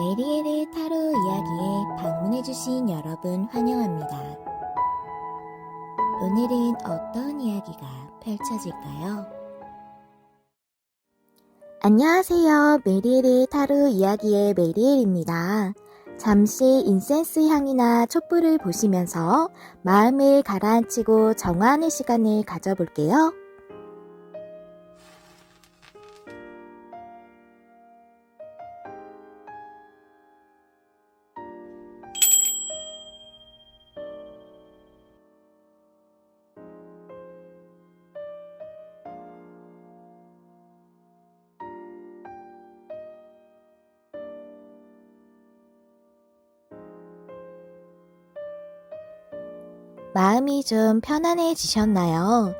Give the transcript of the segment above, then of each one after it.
메리엘의 타로 이야기에 방문해주신 여러분 환영합니다. 오늘은 어떤 이야기가 펼쳐질까요? 안녕하세요. 메리엘의 타로 이야기의 메리엘입니다. 잠시 인센스 향이나 촛불을 보시면서 마음을 가라앉히고 정화하는 시간을 가져볼게요. 마음이 좀 편안해지셨나요?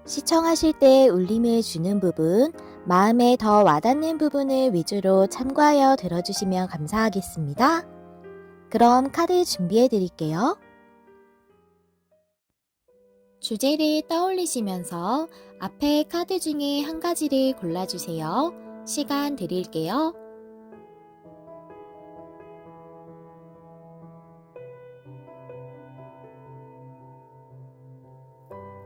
시청하실 때 울림을 주는 부분, 마음에 더 와닿는 부분을 위주로 참고하여 들어주시면 감사하겠습니다. 그럼 카드 준비해 드릴게요. 주제를 떠올리시면서 앞에 카드 중에 한 가지를 골라주세요. 시간 드릴게요.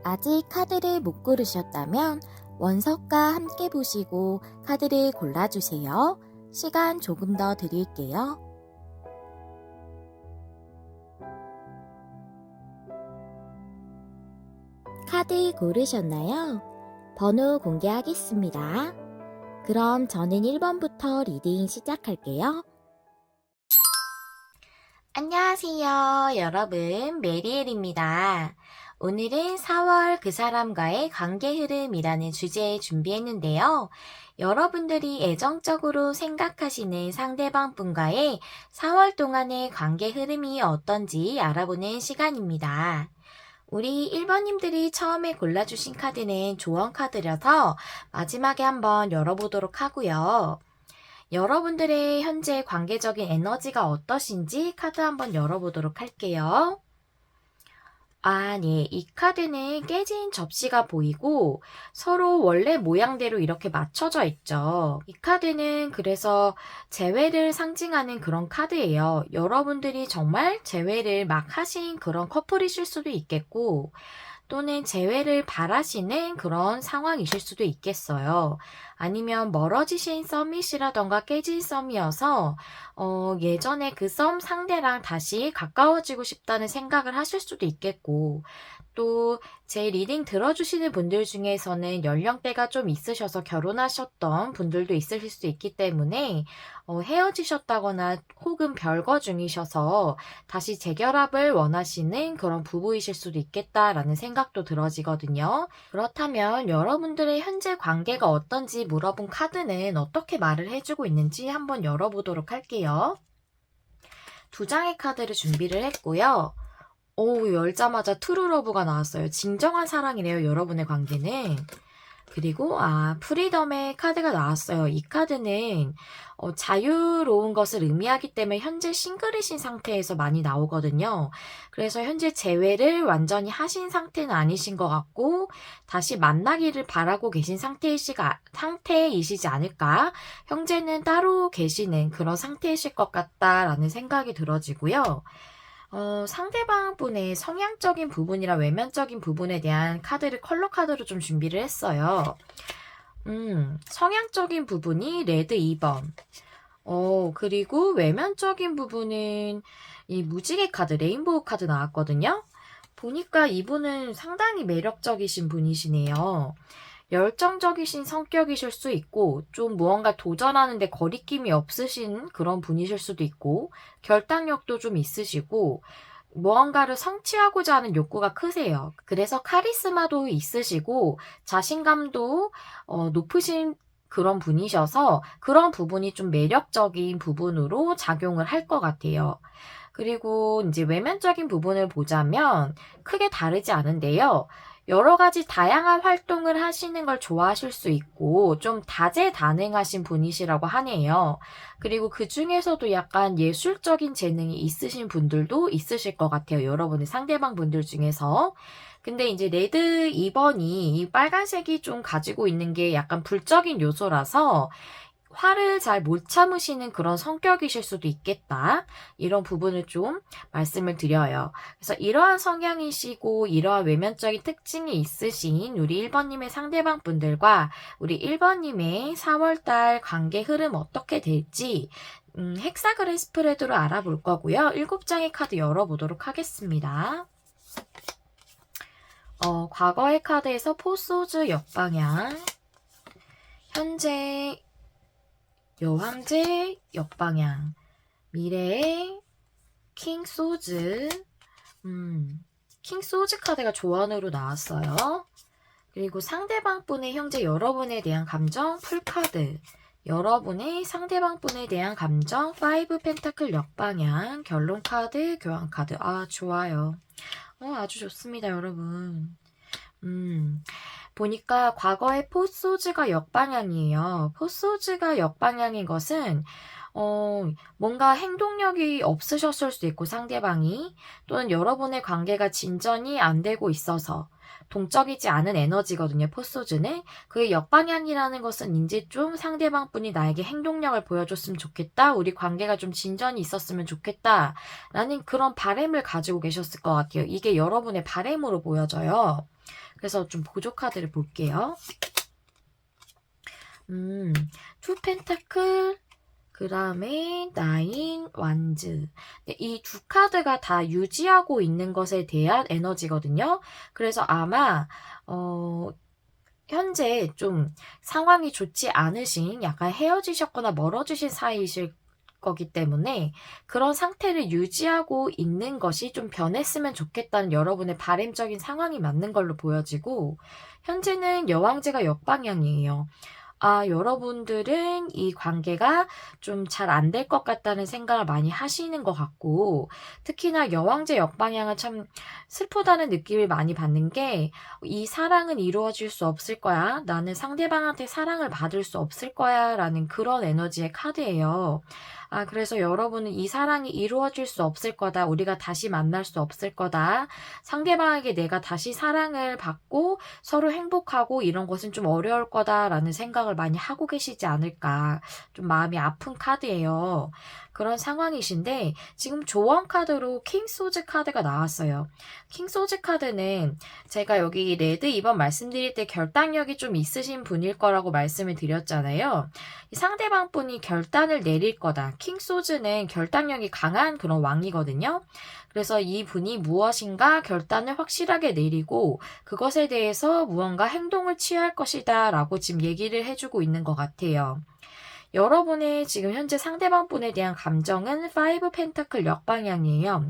아직 카드를 못 고르셨다면 원석과 함께 보시고 카드를 골라주세요. 시간 조금 더 드릴게요. 카드 고르셨나요? 번호 공개하겠습니다. 그럼 저는 1번부터 리딩 시작할게요. 안녕하세요, 여러분. 메리엘입니다. 오늘은 4월 그 사람과의 관계 흐름이라는 주제에 준비했는데요. 여러분들이 애정적으로 생각하시는 상대방 분과의 4월 동안의 관계 흐름이 어떤지 알아보는 시간입니다. 우리 1번님들이 처음에 골라주신 카드는 조언 카드라서 마지막에 한번 열어보도록 하고요. 여러분들의 현재 관계적인 에너지가 어떠신지 카드 한번 열어보도록 할게요. 네. 이 카드는 깨진 접시가 보이고 서로 원래 모양대로 이렇게 맞춰져 있죠. 이 카드는 그래서 재회를 상징하는 그런 카드예요. 여러분들이 정말 재회를 막 하신 그런 커플이실 수도 있겠고 또는 재회를 바라시는 그런 상황이실 수도 있겠어요. 아니면 멀어지신 썸이시라던가 깨진 썸이어서 예전에 그 썸 상대랑 다시 가까워지고 싶다는 생각을 하실 수도 있겠고 또 제 리딩 들어주시는 분들 중에서는 연령대가 좀 있으셔서 결혼하셨던 분들도 있으실 수 있기 때문에 헤어지셨다거나 혹은 별거 중이셔서 다시 재결합을 원하시는 그런 부부이실 수도 있겠다라는 생각도 들어지거든요. 그렇다면 여러분들의 현재 관계가 어떤지 물어본 카드는 어떻게 말을 해주고 있는지 한번 열어보도록 할게요. 2장의 카드를 준비를 했고요. 열자마자 트루러브가 나왔어요. 진정한 사랑이래요, 여러분의 관계는. 그리고 프리덤의 카드가 나왔어요. 이 카드는 자유로운 것을 의미하기 때문에 현재 싱글이신 상태에서 많이 나오거든요. 그래서 현재 재회를 완전히 하신 상태는 아니신 것 같고 다시 만나기를 바라고 계신 상태이시지 않을까. 형제는 따로 계시는 그런 상태이실 것 같다라는 생각이 들어지고요. 상대방 분의 성향적인 부분이나 외면적인 부분에 대한 카드를 컬러 카드로 좀 준비를 했어요. 성향적인 부분이 레드 2번. 그리고 외면적인 부분은 이 무지개 카드, 레인보우 카드 나왔거든요. 보니까 이분은 상당히 매력적이신 분이시네요. 열정적이신 성격이실 수 있고 좀 무언가 도전하는데 거리낌이 없으신 그런 분이실 수도 있고 결단력도 좀 있으시고 무언가를 성취하고자 하는 욕구가 크세요. 그래서 카리스마도 있으시고 자신감도 높으신 그런 분이셔서 그런 부분이 좀 매력적인 부분으로 작용을 할 것 같아요. 그리고 이제 외면적인 부분을 보자면 크게 다르지 않은데요. 여러 가지 다양한 활동을 하시는 걸 좋아하실 수 있고 좀 다재다능하신 분이시라고 하네요. 그리고 그 중에서도 약간 예술적인 재능이 있으신 분들도 있으실 것 같아요. 여러분의 상대방 분들 중에서. 근데 이제 레드 2번이 이 빨간색이 좀 가지고 있는 게 약간 불적인 요소라서 화를 잘 못 참으시는 그런 성격이실 수도 있겠다. 이런 부분을 좀 말씀을 드려요. 그래서 이러한 성향이시고 이러한 외면적인 특징이 있으신 우리 1번님의 상대방 분들과 우리 1번님의 4월달 관계 흐름 어떻게 될지 헥사그램 스프레드로 알아볼 거고요. 7장의 카드 열어보도록 하겠습니다. 과거의 카드에서 포소즈 역방향, 현재 여왕제 역방향, 미래의 킹소즈, 킹소즈 카드가 조언으로 나왔어요. 그리고 상대방 분의 현재 여러분에 대한 감정 풀카드, 여러분의 상대방 분에 대한 감정 5 펜타클 역방향, 결론 카드, 교환 카드. 아, 좋아요. 아주 좋습니다, 여러분. 보니까 과거의 포소즈가 역방향이에요. 포소즈가 역방향인 것은 뭔가 행동력이 없으셨을 수도 있고 상대방이 또는 여러분의 관계가 진전이 안 되고 있어서 동적이지 않은 에너지거든요. 포소즈는. 그게 역방향이라는 것은 이제 좀 상대방 분이 나에게 행동력을 보여줬으면 좋겠다. 우리 관계가 좀 진전이 있었으면 좋겠다. 라는 그런 바램을 가지고 계셨을 것 같아요. 이게 여러분의 바램으로 보여져요. 그래서 좀 보조 카드를 볼게요. 투 펜타클, 그 다음에 나인 완즈. 이 두 카드가 다 유지하고 있는 것에 대한 에너지거든요. 그래서 아마 현재 좀 상황이 좋지 않으신, 약간 헤어지셨거나 멀어지신 사이이실 거기 때문에 그런 상태를 유지하고 있는 것이 좀 변했으면 좋겠다는 여러분의 바람적인 상황이 맞는 걸로 보여지고, 현재는 여왕제가 역방향이에요. 여러분들은 이 관계가 좀 잘 안 될 것 같다는 생각을 많이 하시는 것 같고, 특히나 여왕제 역방향은 참 슬프다는 느낌을 많이 받는 게, 이 사랑은 이루어질 수 없을 거야. 나는 상대방한테 사랑을 받을 수 없을 거야. 라는 그런 에너지의 카드예요. 그래서 여러분은 이 사랑이 이루어질 수 없을 거다. 우리가 다시 만날 수 없을 거다. 상대방에게 내가 다시 사랑을 받고 서로 행복하고 이런 것은 좀 어려울 거다라는 생각을 많이 하고 계시지 않을까. 좀 마음이 아픈 카드예요. 그런 상황이신데 지금 조언 카드로 킹소즈 카드가 나왔어요. 킹소즈 카드는 제가 여기 레드 2번 말씀드릴 때 결단력이 좀 있으신 분일 거라고 말씀을 드렸잖아요. 상대방 분이 결단을 내릴 거다. 킹소즈는 결단력이 강한 그런 왕이거든요. 그래서 이 분이 무엇인가 결단을 확실하게 내리고 그것에 대해서 무언가 행동을 취할 것이다 라고 지금 얘기를 해주고 있는 것 같아요. 여러분의 지금 현재 상대방 분에 대한 감정은 5 펜타클 역방향이에요.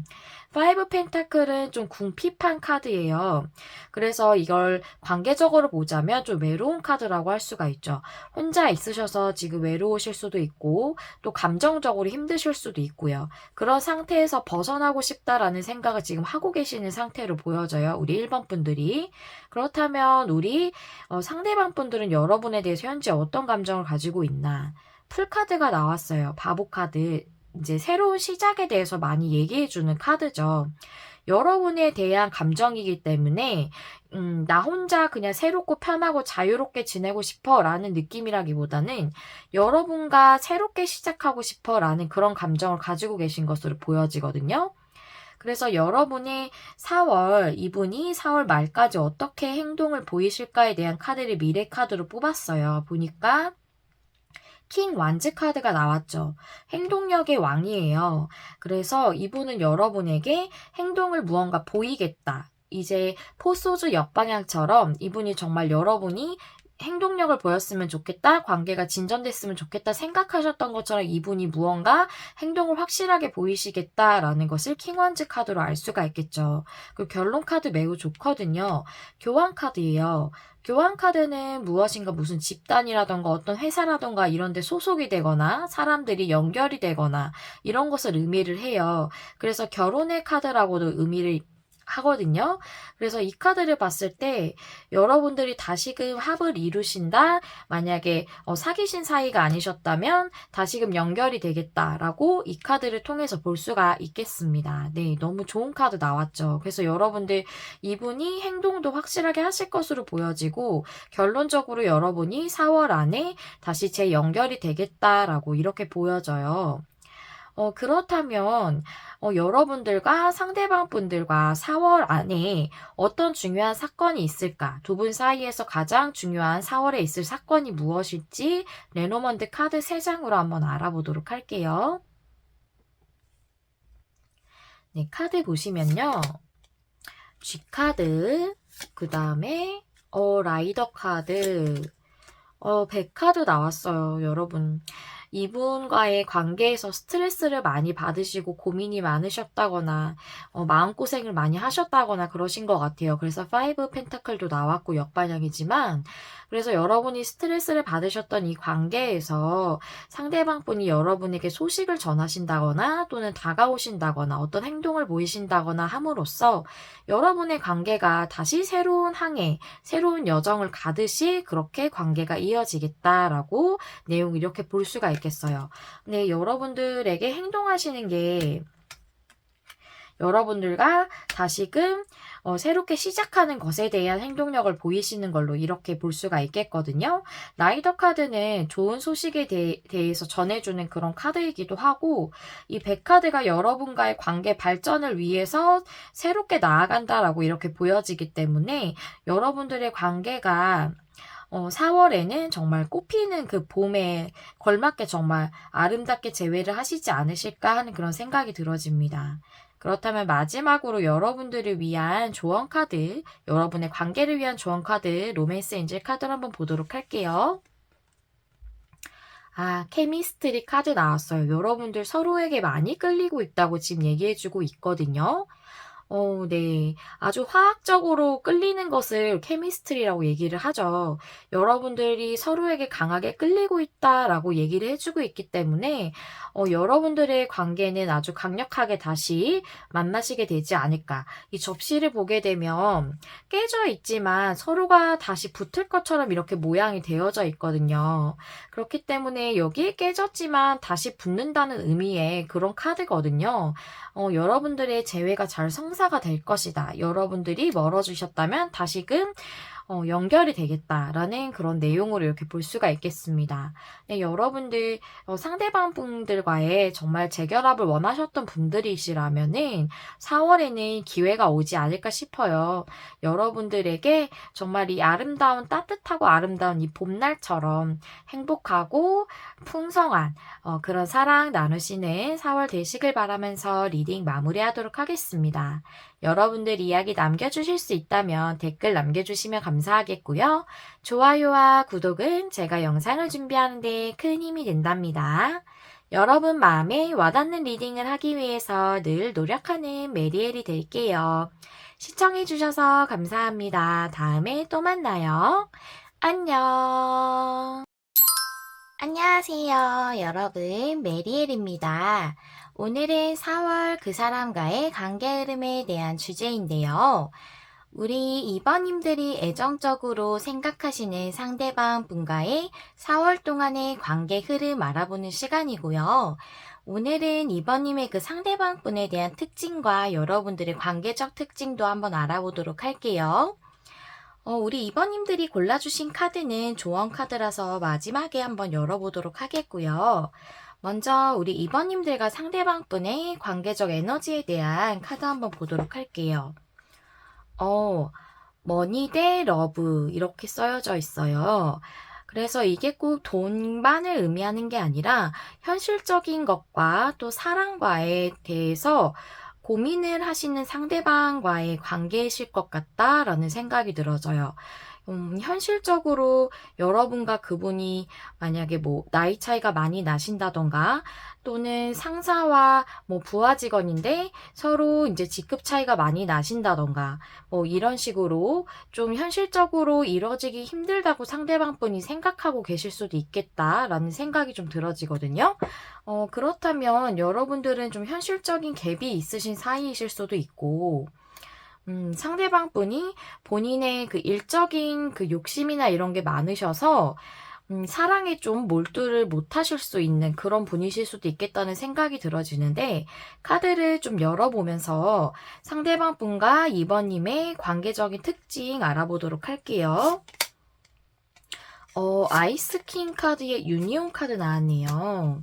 5 펜타클은 좀 궁핍한 카드예요. 그래서 이걸 관계적으로 보자면 좀 외로운 카드라고 할 수가 있죠. 혼자 있으셔서 지금 외로우실 수도 있고 또 감정적으로 힘드실 수도 있고요. 그런 상태에서 벗어나고 싶다라는 생각을 지금 하고 계시는 상태로 보여져요. 우리 1번 분들이. 그렇다면 우리 상대방 분들은 여러분에 대해서 현재 어떤 감정을 가지고 있나? 풀카드가 나왔어요. 바보 카드. 이제 새로운 시작에 대해서 많이 얘기해주는 카드죠. 여러분에 대한 감정이기 때문에 나 혼자 그냥 새롭고 편하고 자유롭게 지내고 싶어 라는 느낌이라기보다는 여러분과 새롭게 시작하고 싶어 라는 그런 감정을 가지고 계신 것으로 보여지거든요. 그래서 여러분이 이분이 4월 말까지 어떻게 행동을 보이실까에 대한 카드를 미래 카드로 뽑았어요. 보니까 킹 완즈 카드가 나왔죠. 행동력의 왕이에요. 그래서 이분은 여러분에게 행동을 무언가 보이겠다. 이제 포소즈 역방향처럼 이분이 정말 여러분이 행동력을 보였으면 좋겠다, 관계가 진전됐으면 좋겠다 생각하셨던 것처럼 이분이 무언가 행동을 확실하게 보이시겠다라는 것을 킹원즈 카드로 알 수가 있겠죠. 그 결론 카드 매우 좋거든요. 교환 카드예요. 교환 카드는 무엇인가 무슨 집단이라던가 어떤 회사라던가 이런 데 소속이 되거나 사람들이 연결이 되거나 이런 것을 의미를 해요. 그래서 결혼의 카드라고도 의미를 하거든요. 그래서 이 카드를 봤을 때 여러분들이 다시금 합을 이루신다. 만약에 사귀신 사이가 아니셨다면 다시금 연결이 되겠다라고 이 카드를 통해서 볼 수가 있겠습니다. 네, 너무 좋은 카드 나왔죠. 그래서 여러분들 이분이 행동도 확실하게 하실 것으로 보여지고 결론적으로 여러분이 4월 안에 다시 재연결이 되겠다라고 이렇게 보여져요. 그렇다면 여러분들과 상대방 분들과 4월 안에 어떤 중요한 사건이 있을까? 두 분 사이에서 가장 중요한 4월에 있을 사건이 무엇일지 레노먼드 카드 3장으로 한번 알아보도록 할게요. 네, 카드 보시면요. G카드, 그 다음에 라이더 카드, 100카드 나왔어요, 여러분. 이분과의 관계에서 스트레스를 많이 받으시고 고민이 많으셨다거나 마음고생을 많이 하셨다거나 그러신 것 같아요. 그래서 5 펜타클도 나왔고 역반영이지만 그래서 여러분이 스트레스를 받으셨던 이 관계에서 상대방 분이 여러분에게 소식을 전하신다거나 또는 다가오신다거나 어떤 행동을 보이신다거나 함으로써 여러분의 관계가 다시 새로운 항해, 새로운 여정을 가듯이 그렇게 관계가 이어지겠다라고 내용 이렇게 볼 수가 있겠어요. 근데 여러분들에게 행동하시는 게 여러분들과 다시금 새롭게 시작하는 것에 대한 행동력을 보이시는 걸로 이렇게 볼 수가 있겠거든요. 라이더 카드는 좋은 소식에 대해서 전해주는 그런 카드이기도 하고 이 100카드가 여러분과의 관계 발전을 위해서 새롭게 나아간다라고 이렇게 보여지기 때문에 여러분들의 관계가 4월에는 정말 꽃피는 그 봄에 걸맞게 정말 아름답게 재회를 하시지 않으실까 하는 그런 생각이 들어집니다. 그렇다면 마지막으로 여러분들을 위한 조언 카드, 여러분의 관계를 위한 조언 카드, 로맨스 엔젤 카드를 한번 보도록 할게요. 케미스트리 카드 나왔어요. 여러분들 서로에게 많이 끌리고 있다고 지금 얘기해주고 있거든요. 네. 아주 화학적으로 끌리는 것을 케미스트리라고 얘기를 하죠. 여러분들이 서로에게 강하게 끌리고 있다라고 얘기를 해주고 있기 때문에 여러분들의 관계는 아주 강력하게 다시 만나시게 되지 않을까. 이 접시를 보게 되면 깨져 있지만 서로가 다시 붙을 것처럼 이렇게 모양이 되어져 있거든요. 그렇기 때문에 여기 깨졌지만 다시 붙는다는 의미의 그런 카드거든요. 여러분들의 재회가 잘 성사가 될 것이다. 여러분들이 멀어지셨다면 다시금 연결이 되겠다라는 그런 내용으로 이렇게 볼 수가 있겠습니다. 네, 여러분들 상대방 분들과의 정말 재결합을 원하셨던 분들이시라면은 4월에는 기회가 오지 않을까 싶어요. 여러분들에게 정말 이 아름다운 따뜻하고 아름다운 이 봄날처럼 행복하고 풍성한 그런 사랑 나누시는 4월 되시길 바라면서 리딩 마무리하도록 하겠습니다. 여러분들 이야기 남겨주실 수 있다면 댓글 남겨주시면 감사하겠고요. 좋아요와 구독은 제가 영상을 준비하는 데 큰 힘이 된답니다. 여러분 마음에 와닿는 리딩을 하기 위해서 늘 노력하는 메리엘이 될게요. 시청해주셔서 감사합니다. 다음에 또 만나요. 안녕. 안녕하세요. 여러분, 메리엘입니다. 오늘은 4월 그 사람과의 관계 흐름에 대한 주제인데요. 우리 이번님들이 애정적으로 생각하시는 상대방 분과의 4월 동안의 관계 흐름 알아보는 시간이고요. 오늘은 이번님의 그 상대방 분에 대한 특징과 여러분들의 관계적 특징도 한번 알아보도록 할게요. 우리 이번님들이 골라주신 카드는 조언 카드라서 마지막에 한번 열어보도록 하겠고요. 먼저 우리 이번님들과 상대방 분의 관계적 에너지에 대한 카드 한번 보도록 할게요. 머니 대 러브 이렇게 써여져 있어요. 그래서 이게 꼭 돈만을 의미하는 게 아니라 현실적인 것과 또 사랑과에 대해서 고민을 하시는 상대방과의 관계이실 것 같다라는 생각이 들어져요. 현실적으로 여러분과 그분이 만약에 나이 차이가 많이 나신다던가 또는 상사와 부하 직원인데 서로 이제 직급 차이가 많이 나신다던가 이런 식으로 좀 현실적으로 이뤄지기 힘들다고 상대방 분이 생각하고 계실 수도 있겠다라는 생각이 좀 들어지거든요. 그렇다면 여러분들은 좀 현실적인 갭이 있으신 사이이실 수도 있고 상대방 분이 본인의 그 일적인 그 욕심이나 이런 게 많으셔서 사랑에 좀 몰두를 못하실 수 있는 그런 분이실 수도 있겠다는 생각이 들어지는데, 카드를 좀 열어보면서 상대방 분과 2번님의 관계적인 특징 알아보도록 할게요. 아이스킹 카드에 유니온 카드 나왔네요.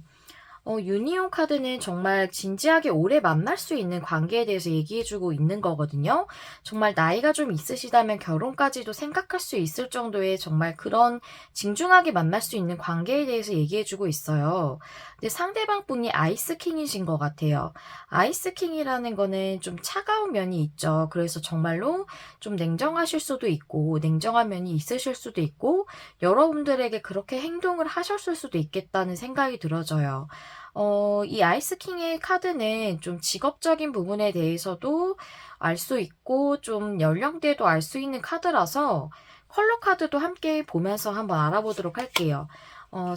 유니온 카드는 정말 진지하게 오래 만날 수 있는 관계에 대해서 얘기해주고 있는 거거든요. 정말 나이가 좀 있으시다면 결혼까지도 생각할 수 있을 정도의 정말 그런 진중하게 만날 수 있는 관계에 대해서 얘기해주고 있어요. 근데 상대방 분이 아이스킹이신 것 같아요. 아이스킹이라는 거는 좀 차가운 면이 있죠. 그래서 정말로 좀 냉정하실 수도 있고, 냉정한 면이 있으실 수도 있고, 여러분들에게 그렇게 행동을 하셨을 수도 있겠다는 생각이 들어져요. 이 아이스킹의 카드는 좀 직업적인 부분에 대해서도 알 수 있고, 좀 연령대도 알 수 있는 카드라서 컬러 카드도 함께 보면서 한번 알아보도록 할게요.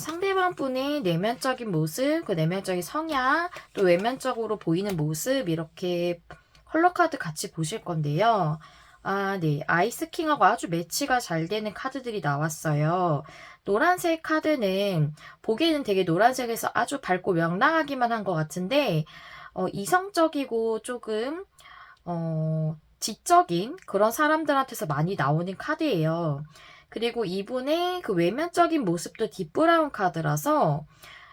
상대방 분의 내면적인 모습, 그 내면적인 성향, 또 외면적으로 보이는 모습, 이렇게 컬러 카드 같이 보실 건데요. 아, 네. 아이스킹하고 아주 매치가 잘 되는 카드들이 나왔어요. 노란색 카드는 보기에는 되게 노란색에서 아주 밝고 명랑하기만 한 것 같은데, 이성적이고 조금, 지적인 그런 사람들한테서 많이 나오는 카드예요. 그리고 이분의 그 외면적인 모습도 딥브라운 카드라서,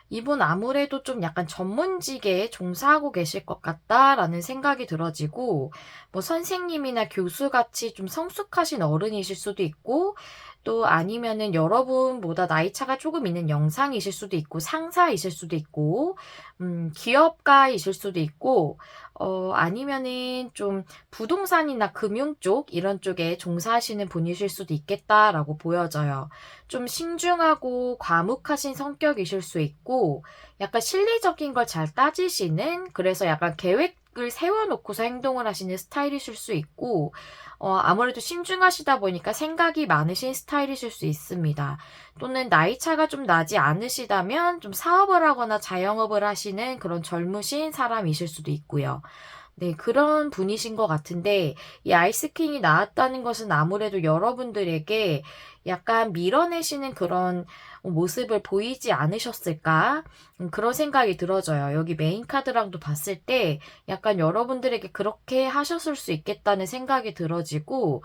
이분 아무래도 좀 약간 전문직에 종사하고 계실 것 같다라는 생각이 들어지고, 뭐 선생님이나 교수같이 좀 성숙하신 어른이실 수도 있고, 또 아니면은 여러분보다 나이차가 조금 있는 영상이실 수도 있고, 상사이실 수도 있고, 기업가이실 수도 있고, 아니면은 좀 부동산이나 금융 쪽, 이런 쪽에 종사하시는 분이실 수도 있겠다라고 보여져요. 좀 신중하고 과묵하신 성격이실 수 있고, 약간 실리적인 걸 잘 따지시는, 그래서 약간 계획을 세워놓고서 행동을 하시는 스타일이실 수 있고, 아무래도 신중하시다 보니까 생각이 많으신 스타일이실 수 있습니다. 또는 나이차가 좀 나지 않으시다면 좀 사업을 하거나 자영업을 하시는 그런 젊으신 사람이실 수도 있고요. 네, 그런 분이신 것 같은데, 이 아이스킹이 나왔다는 것은 아무래도 여러분들에게 약간 밀어내시는 그런 모습을 보이지 않으셨을까? 그런 생각이 들어져요. 여기 메인 카드랑도 봤을 때 약간 여러분들에게 그렇게 하셨을 수 있겠다는 생각이 들어지고,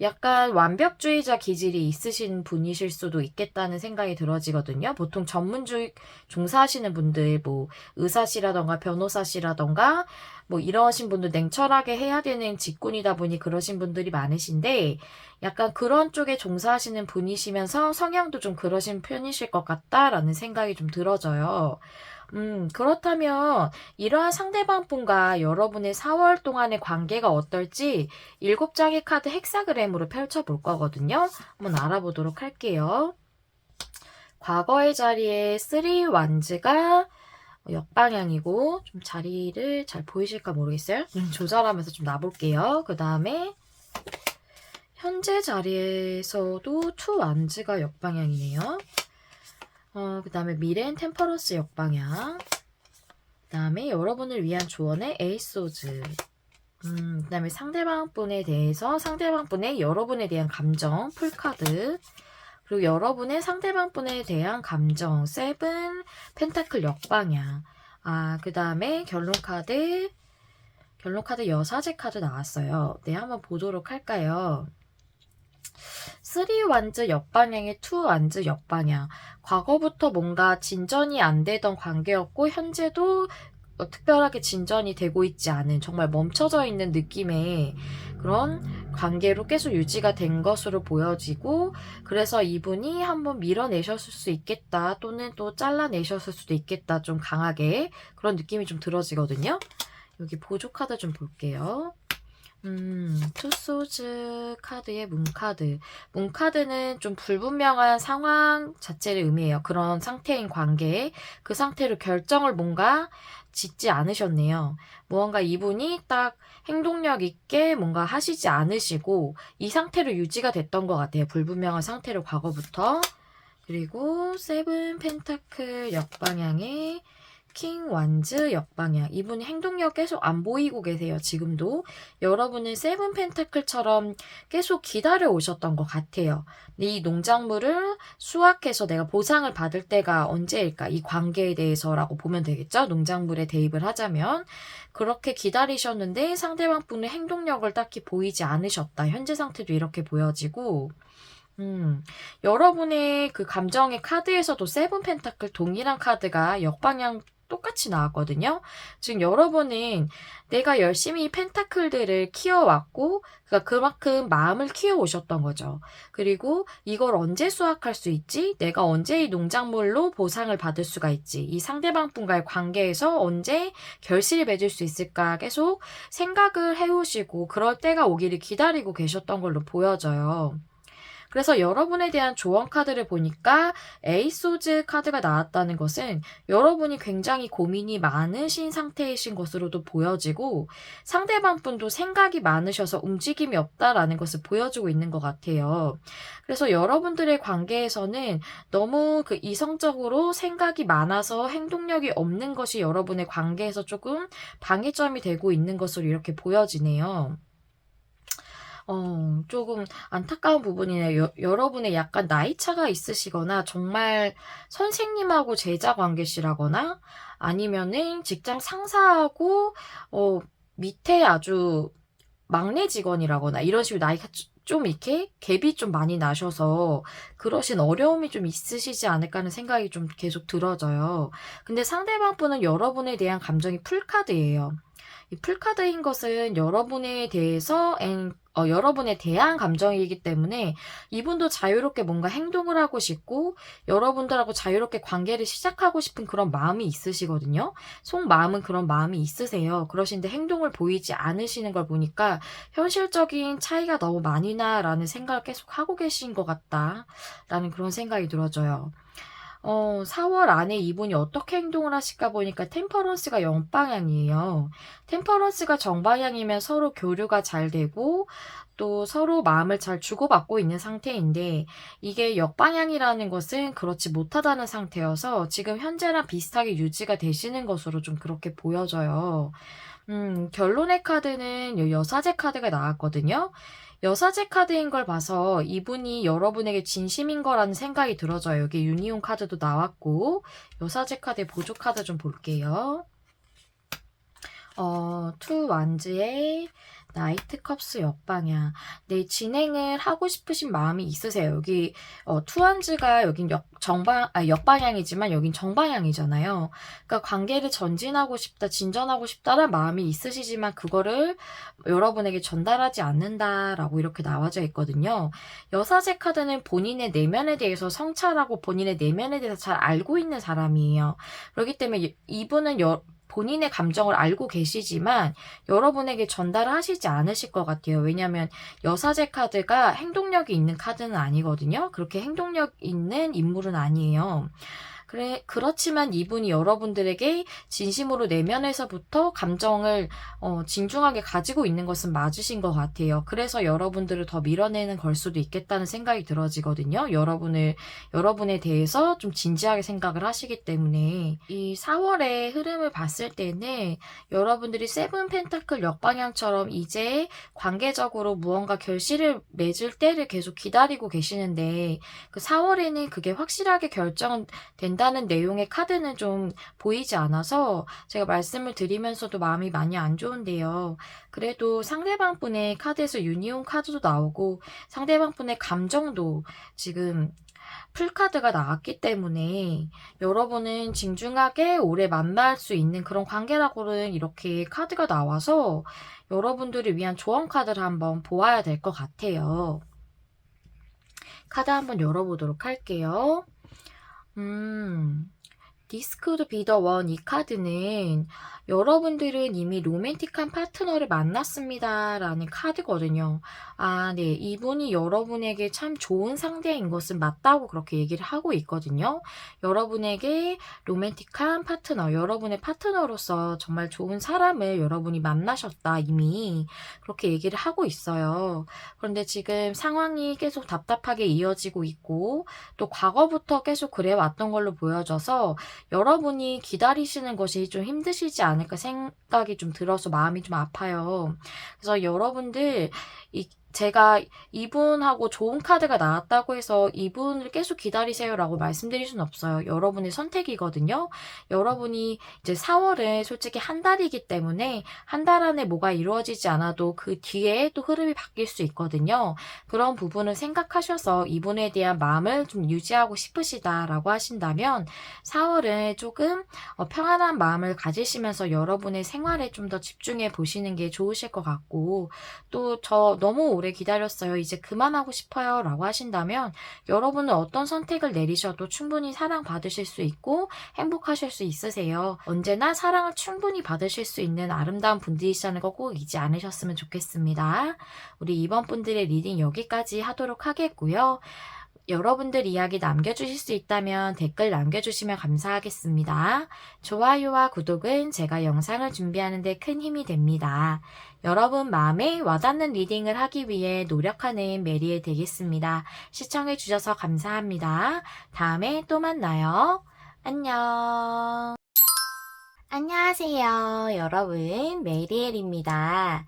약간 완벽주의자 기질이 있으신 분이실 수도 있겠다는 생각이 들어지거든요. 보통 전문직 종사하시는 분들, 뭐 의사시라던가 변호사시라던가 뭐 이러신 분들, 냉철하게 해야 되는 직군이다 보니 그러신 분들이 많으신데, 약간 그런 쪽에 종사하시는 분이시면서 성향도 좀 그러신 편이실 것 같다라는 생각이 좀 들어져요. 그렇다면 이러한 상대방 분과 여러분의 4월 동안의 관계가 어떨지 7장의 카드 헥사그램으로 펼쳐볼 거거든요. 한번 알아보도록 할게요. 과거의 자리에 3 완즈가 역방향이고, 좀 자리를 잘 보이실까 모르겠어요. 조절하면서 좀 놔볼게요. 그 다음에 현재 자리에서도 2 완즈가 역방향이네요. 그 다음에 미래엔 템퍼런스 역방향. 그 다음에 여러분을 위한 조언의 에이스 오즈. 그 다음에 상대방 분에 대해서 상대방 분의 여러분에 대한 감정 풀카드. 그리고 여러분의 상대방 분에 대한 감정 세븐 펜타클 역방향. 그 다음에 결론 카드 여사제 카드 나왔어요. 네, 한번 보도록 할까요? 3 완즈 역방향에 2 완즈 역방향. 과거부터 뭔가 진전이 안 되던 관계였고, 현재도 특별하게 진전이 되고 있지 않은, 정말 멈춰져 있는 느낌의 그런 관계로 계속 유지가 된 것으로 보여지고, 그래서 이분이 한번 밀어내셨을 수 있겠다, 또는 또 잘라내셨을 수도 있겠다, 좀 강하게 그런 느낌이 좀 들어지거든요. 여기 보조 카드 좀 볼게요. 투소즈 카드의 문카드. 문카드는 좀 불분명한 상황 자체를 의미해요. 그런 상태인 관계에 그 상태로 결정을 뭔가 짓지 않으셨네요. 무언가 이분이 딱 행동력 있게 뭔가 하시지 않으시고 이 상태로 유지가 됐던 것 같아요. 불분명한 상태로 과거부터. 그리고 세븐 펜타클 역방향의 킹 완즈 역방향. 이분이 행동력 계속 안 보이고 계세요. 지금도. 여러분은 세븐 펜타클처럼 계속 기다려 오셨던 것 같아요. 근데 이 농작물을 수확해서 내가 보상을 받을 때가 언제일까? 이 관계에 대해서라고 보면 되겠죠? 농작물에 대입을 하자면. 그렇게 기다리셨는데 상대방 분의 행동력을 딱히 보이지 않으셨다. 현재 상태도 이렇게 보여지고. 여러분의 그 감정의 카드에서도 세븐 펜타클 동일한 카드가 역방향 똑같이 나왔거든요. 지금 여러분은 내가 열심히 펜타클들을 키워왔고, 그러니까 그만큼 마음을 키워오셨던 거죠. 그리고 이걸 언제 수확할 수 있지? 내가 언제 이 농작물로 보상을 받을 수가 있지? 이 상대방 분과의 관계에서 언제 결실을 맺을 수 있을까? 계속 생각을 해오시고, 그럴 때가 오기를 기다리고 계셨던 걸로 보여져요. 그래서 여러분에 대한 조언 카드를 보니까 에이소즈 카드가 나왔다는 것은 여러분이 굉장히 고민이 많으신 상태이신 것으로도 보여지고 상대방 분도 생각이 많으셔서 움직임이 없다라는 것을 보여주고 있는 것 같아요. 그래서 여러분들의 관계에서는 너무 그 이성적으로 생각이 많아서 행동력이 없는 것이 여러분의 관계에서 조금 방해점이 되고 있는 것으로 이렇게 보여지네요. 조금 안타까운 부분이네요. 여러분의 약간 나이 차가 있으시거나 정말 선생님하고 제자 관계시라거나 아니면은 직장 상사하고 밑에 아주 막내 직원이라거나 이런 식으로 나이가 좀 이렇게 갭이 좀 많이 나셔서 그러신 어려움이 좀 있으시지 않을까 하는 생각이 좀 계속 들어져요. 근데 상대방 분은 여러분에 대한 감정이 풀카드예요. 이 풀카드인 것은 여러분에 대해서 여러분에 대한 감정이기 때문에 이분도 자유롭게 뭔가 행동을 하고 싶고 여러분들하고 자유롭게 관계를 시작하고 싶은 그런 마음이 있으시거든요. 속마음은 그런 마음이 있으세요. 그러신데 행동을 보이지 않으시는 걸 보니까 현실적인 차이가 너무 많이 나라는 생각을 계속 하고 계신 것 같다라는 그런 생각이 들어져요. 4월 안에 이분이 어떻게 행동을 하실까 보니까 템퍼런스가 영방향이에요. 템퍼런스가 정방향이면 서로 교류가 잘 되고 또 서로 마음을 잘 주고받고 있는 상태인데 이게 역방향이라는 것은 그렇지 못하다는 상태여서 지금 현재랑 비슷하게 유지가 되시는 것으로 좀 그렇게 보여져요. 결론의 카드는 여사제 카드가 나왔거든요. 여사제 카드인 걸 봐서 이분이 여러분에게 진심인 거라는 생각이 들어져요. 여기 유니온 카드도 나왔고 여사제 카드의 보조 카드 좀 볼게요. 투 완즈의 나이트 컵스 역방향. 네, 진행을 하고 싶으신 마음이 있으세요. 여기, 투완즈가 여긴 역방향이지만 여긴 정방향이잖아요. 그러니까 관계를 전진하고 싶다, 진전하고 싶다는 마음이 있으시지만 그거를 여러분에게 전달하지 않는다라고 이렇게 나와져 있거든요. 여사제 카드는 본인의 내면에 대해서 성찰하고 본인의 내면에 대해서 잘 알고 있는 사람이에요. 그렇기 때문에 이분은 본인의 감정을 알고 계시지만 여러분에게 전달을 하시지 않으실 것 같아요. 왜냐하면 여사제 카드가 행동력이 있는 카드는 아니거든요. 그렇게 행동력 있는 인물은 아니에요. 그렇지만 이분이 여러분들에게 진심으로 내면에서부터 감정을 진중하게 가지고 있는 것은 맞으신 것 같아요. 그래서 여러분들을 더 밀어내는 걸 수도 있겠다는 생각이 들어지거든요. 여러분에 대해서 좀 진지하게 생각을 하시기 때문에 이 4월의 흐름을 봤을 때는 여러분들이 세븐 펜타클 역방향처럼 이제 관계적으로 무언가 결실을 맺을 때를 계속 기다리고 계시는데 그 4월에는 그게 확실하게 결정된다는 내용의 카드는 좀 보이지 않아서 제가 말씀을 드리면서도 마음이 많이 안 좋은데요. 그래도 상대방 분의 카드에서 유니온 카드도 나오고 상대방 분의 감정도 지금 풀카드가 나왔기 때문에 여러분은 진중하게 오래 만날 수 있는 그런 관계라고는 이렇게 카드가 나와서 여러분들을 위한 조언 카드를 한번 보아야 될 것 같아요. 카드 한번 열어보도록 할게요. This could be the one. 이 카드는 여러분들은 이미 로맨틱한 파트너를 만났습니다 라는 카드거든요. 아, 네. 이분이 여러분에게 참 좋은 상대인 것은 맞다고 그렇게 얘기를 하고 있거든요. 여러분에게 로맨틱한 파트너, 여러분의 파트너로서 정말 좋은 사람을 여러분이 만나셨다 이미 그렇게 얘기를 하고 있어요. 그런데 지금 상황이 계속 답답하게 이어지고 있고 또 과거부터 계속 그래왔던 걸로 보여져서 여러분이 기다리시는 것이 좀 힘드시지 않을까 생각이 좀 들어서 마음이 좀 아파요. 그래서 여러분들, 제가 이분하고 좋은 카드가 나왔다고 해서 이분을 계속 기다리세요라고 말씀드릴 수는 없어요. 여러분의 선택이거든요. 여러분이 이제 4월은 솔직히 한 달이기 때문에 한 달 안에 뭐가 이루어지지 않아도 그 뒤에 또 흐름이 바뀔 수 있거든요. 그런 부분을 생각하셔서 이분에 대한 마음을 좀 유지하고 싶으시다라고 하신다면 4월은 조금 평안한 마음을 가지시면서 여러분의 생활에 좀 더 집중해 보시는 게 좋으실 것 같고, 또 저 너무 오래 기다렸어요, 이제 그만하고 싶어요 라고 하신다면 여러분은 어떤 선택을 내리셔도 충분히 사랑받으실 수 있고 행복하실 수 있으세요. 언제나 사랑을 충분히 받으실 수 있는 아름다운 분들이시라는 거 꼭 잊지 않으셨으면 좋겠습니다. 우리 이번 분들의 리딩 여기까지 하도록 하겠고요. 여러분들 이야기 남겨주실 수 있다면 댓글 남겨주시면 감사하겠습니다. 좋아요와 구독은 제가 영상을 준비하는 데 큰 힘이 됩니다. 여러분 마음에 와닿는 리딩을 하기 위해 노력하는 메리에 되겠습니다. 시청해주셔서 감사합니다. 다음에 또 만나요. 안녕. 안녕하세요. 여러분, 메리엘입니다.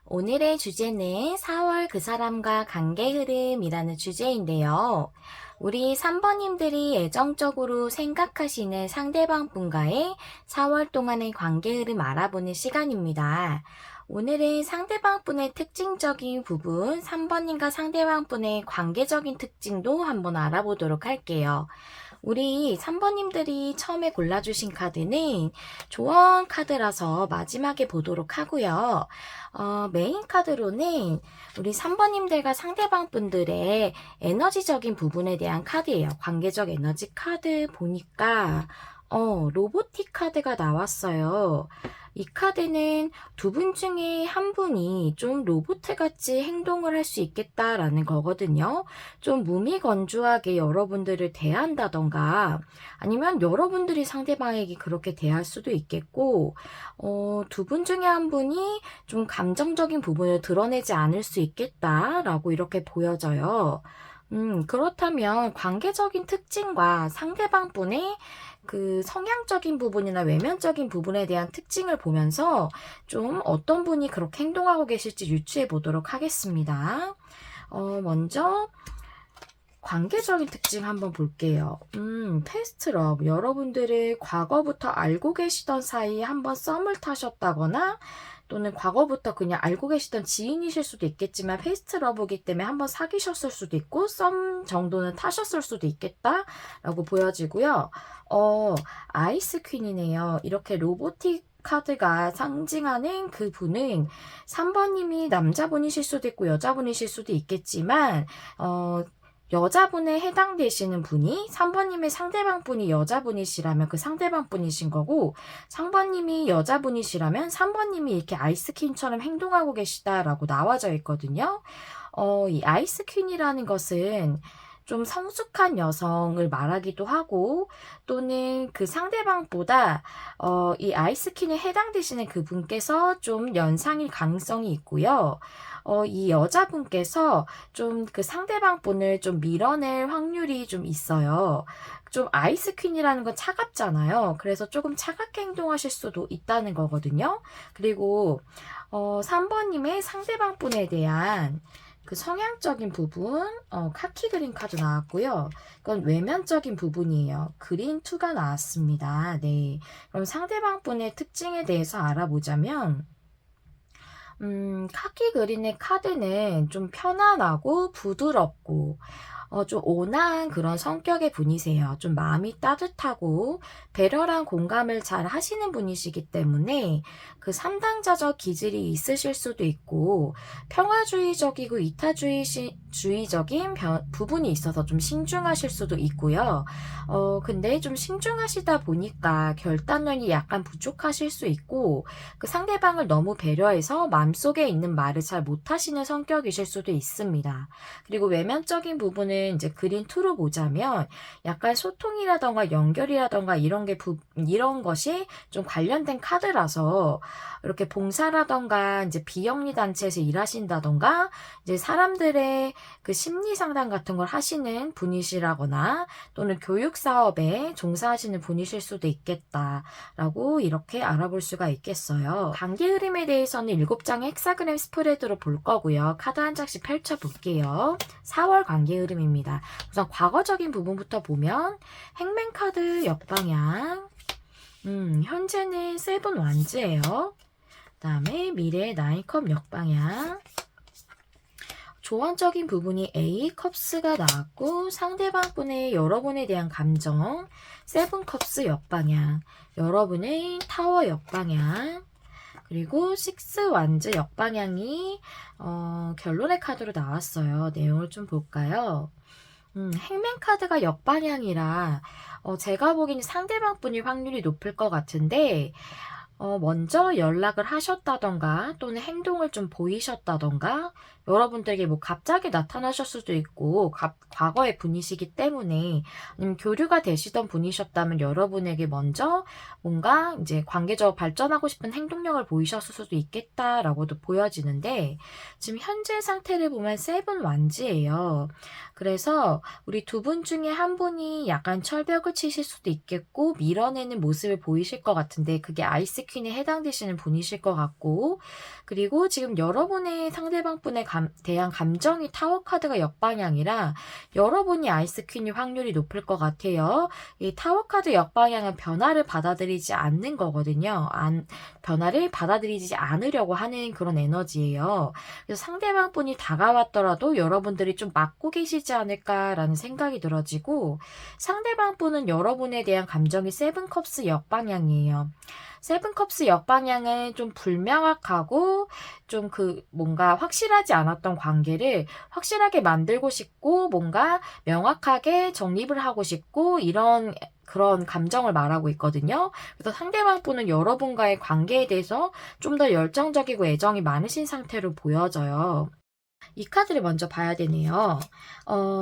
오늘의 주제는 4월 그 사람과 관계 흐름이라는 주제인데요. 우리 3번님들이 애정적으로 생각하시는 상대방 분과의 4월 동안의 관계 흐름 알아보는 시간입니다. 오늘은 상대방 분의 특징적인 부분, 3번님과 상대방 분의 관계적인 특징도 한번 알아보도록 할게요. 우리 3번님들이 처음에 골라주신 카드는 조언 카드라서 마지막에 보도록 하고요. 메인 카드로는 우리 3번님들과 상대방 분들의 에너지적인 부분에 대한 카드예요. 관계적 에너지 카드 보니까 로보틱 카드가 나왔어요. 이 카드는 두 분 중에 한 분이 좀 로봇같이 행동을 할 수 있겠다라는 거거든요. 좀 무미건조하게 여러분들을 대한다던가 아니면 여러분들이 상대방에게 그렇게 대할 수도 있겠고, 두 분 중에 한 분이 좀 감정적인 부분을 드러내지 않을 수 있겠다라고 이렇게 보여져요. 그렇다면 관계적인 특징과 상대방 분의 그 성향적인 부분이나 외면적인 부분에 대한 특징을 보면서 좀 어떤 분이 그렇게 행동하고 계실지 유추해 보도록 하겠습니다. 먼저 관계적인 특징 한번 볼게요. 패스트 러브. 여러분들이 과거부터 알고 계시던 사이에 한번 썸을 타셨다거나 또는 과거부터 그냥 알고 계시던 지인이실 수도 있겠지만 페이스트 러브이기 때문에 한번 사귀셨을 수도 있고 썸 정도는 타셨을 수도 있겠다라고 보여지고요. 아이스 퀸이네요. 이렇게 로보틱 카드가 상징하는 그 분은 3번님이 남자분이실 수도 있고 여자분이실 수도 있겠지만 여자분에 해당되시는 분이 3번님의 상대방 분이 여자분이시라면 그 상대방 분이신 거고 3번님이 여자분이시라면 3번님이 이렇게 아이스퀸처럼 행동하고 계시다라고 나와져 있거든요. 이 아이스퀸이라는 것은 좀 성숙한 여성을 말하기도 하고 또는 그 상대방보다 이 아이스퀸에 해당되시는 그분께서 좀 연상일 가능성이 있고요. 이 여자분께서 좀 그 상대방 분을 좀 밀어낼 확률이 좀 있어요. 좀 아이스퀸이라는 건 차갑잖아요. 그래서 조금 차갑게 행동하실 수도 있다는 거거든요. 그리고 3번님의 상대방 분에 대한 그 성향적인 부분, 카키 그린 카드 나왔고요. 그건 외면적인 부분이에요. 그린 2가 나왔습니다. 네. 그럼 상대방 분의 특징에 대해서 알아보자면, 카키 그린의 카드는 좀 편안하고 부드럽고, 좀 온화한 그런 성격의 분이세요. 좀 마음이 따뜻하고 배려랑 공감을 잘 하시는 분이시기 때문에 그 3당자적 기질이 있으실 수도 있고 평화주의적이고 이타주의적인 부분이 있어서 좀 신중하실 수도 있고요. 근데 좀 신중하시다 보니까 결단력이 약간 부족하실 수 있고 그 상대방을 너무 배려해서 마음속에 있는 말을 잘 못하시는 성격이실 수도 있습니다. 그리고 외면적인 부분은 부분을 이제 그린 2로 보자면 약간 소통이라던가 연결이라던가 이런 것이 좀 관련된 카드라서 이렇게 봉사라던가 이제 비영리 단체에서 일하신다던가 이제 사람들의 그 심리 상담 같은 걸 하시는 분이시라거나 또는 교육 사업에 종사하시는 분이실 수도 있겠다라고 이렇게 알아볼 수가 있겠어요. 관계 흐름에 대해서는 7장의 헥사그램 스프레드로 볼 거고요. 카드 한 장씩 펼쳐 볼게요. 4월 관계 흐름입니다. 우선 과거적인 부분부터 보면 행맨 카드 역방향, 현재는 세븐 완즈예요. 그 다음에 미래의 9컵 역방향, 조언적인 부분이 A 컵스가 나왔고 상대방 분의 여러분에 대한 감정, 세븐 컵스 역방향, 여러분의 타워 역방향, 그리고 식스 완즈 역방향이 결론의 카드로 나왔어요. 내용을 좀 볼까요? 행맨 카드가 역방향이라 제가 보기에는 상대방 분이 확률이 높을 것 같은데 먼저 연락을 하셨다던가 또는 행동을 좀 보이셨다던가 여러분들에게 뭐 갑자기 나타나실 수도 있고 과거의 분이시기 때문에 아니면 교류가 되시던 분이셨다면 여러분에게 먼저 뭔가 이제 관계적으로 발전하고 싶은 행동력을 보이셨을 수도 있겠다라고도 보여지는데 지금 현재 상태를 보면 세븐 완즈예요. 그래서 우리 두 분 중에 한 분이 약간 철벽을 치실 수도 있겠고 밀어내는 모습을 보이실 것 같은데 그게 아이스 퀸에 해당되시는 분이실 것 같고 그리고 지금 여러분의 상대방 분에 대한 감정이 타워 카드가 역방향이라 여러분이 아이스 퀸이 확률이 높을 것 같아요. 이 타워 카드 역방향은 변화를 받아들이지 않는 거거든요. 변화를 받아들이지 않으려고 하는 그런 에너지예요. 그래서 상대방 분이 다가왔더라도 여러분들이 좀 막고 계시지 않을까라는 생각이 들어지고 상대방 분은 여러분에 대한 감정이 세븐컵스 역방향이에요. 세븐컵스 역방향은 좀 불명확하고 좀 뭔가 확실하지 않았던 관계를 확실하게 만들고 싶고 뭔가 명확하게 정립을 하고 싶고 그런 감정을 말하고 있거든요. 그래서 상대방 분은 여러분과의 관계에 대해서 좀 더 열정적이고 애정이 많으신 상태로 보여져요. 이 카드를 먼저 봐야 되네요.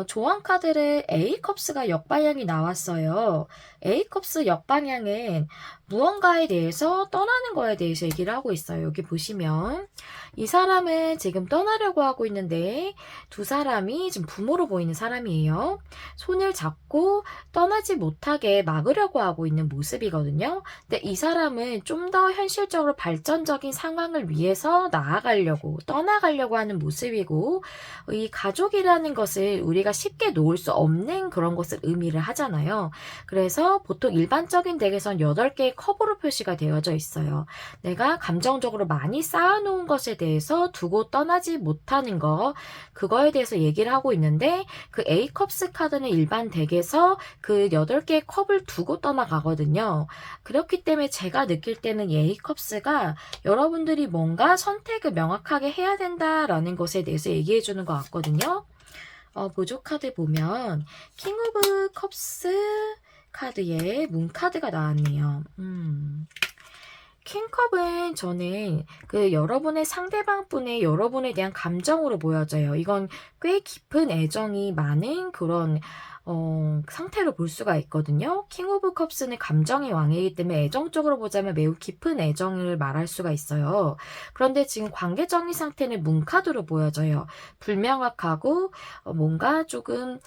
조언 카드를 A컵스가 역방향이 나왔어요. A컵스 역방향은 무언가에 대해서 떠나는 거에 대해서 얘기를 하고 있어요. 여기 보시면 이 사람은 지금 떠나려고 하고 있는데 두 사람이 지금 부모로 보이는 사람이에요. 손을 잡고 떠나지 못하게 막으려고 하고 있는 모습이거든요. 근데 이 사람은 좀 더 현실적으로 발전적인 상황을 위해서 떠나가려고 하는 모습이고 이 가족이라는 것을 우리가 쉽게 놓을 수 없는 그런 것을 의미를 하잖아요. 그래서 보통 일반적인 덱에선 8개의 컵으로 표시가 되어져 있어요. 내가 감정적으로 많이 쌓아놓은 것에 대해서 두고 떠나지 못하는 거 그거에 대해서 얘기를 하고 있는데 그 A컵스 카드는 일반 덱에서 그 8개의 컵을 두고 떠나가거든요. 그렇기 때문에 제가 느낄 때는 이 A컵스가 여러분들이 뭔가 선택을 명확하게 해야 된다라는 것에 대해서 얘기해 주는 것 같거든요. 보조 카드 보면 킹 오브 컵스 카드에 문 카드가 나왔네요. 킹컵은 저는 여러분의 상대방 분의 여러분에 대한 감정으로 보여져요. 이건 꽤 깊은 애정이 많은 그런 상태로 볼 수가 있거든요. 킹 오브 컵스는 감정의 왕이기 때문에 애정적으로 보자면 매우 깊은 애정을 말할 수가 있어요. 그런데 지금 관계적인 상태는 문카드로 보여져요. 불명확하고 뭔가 조금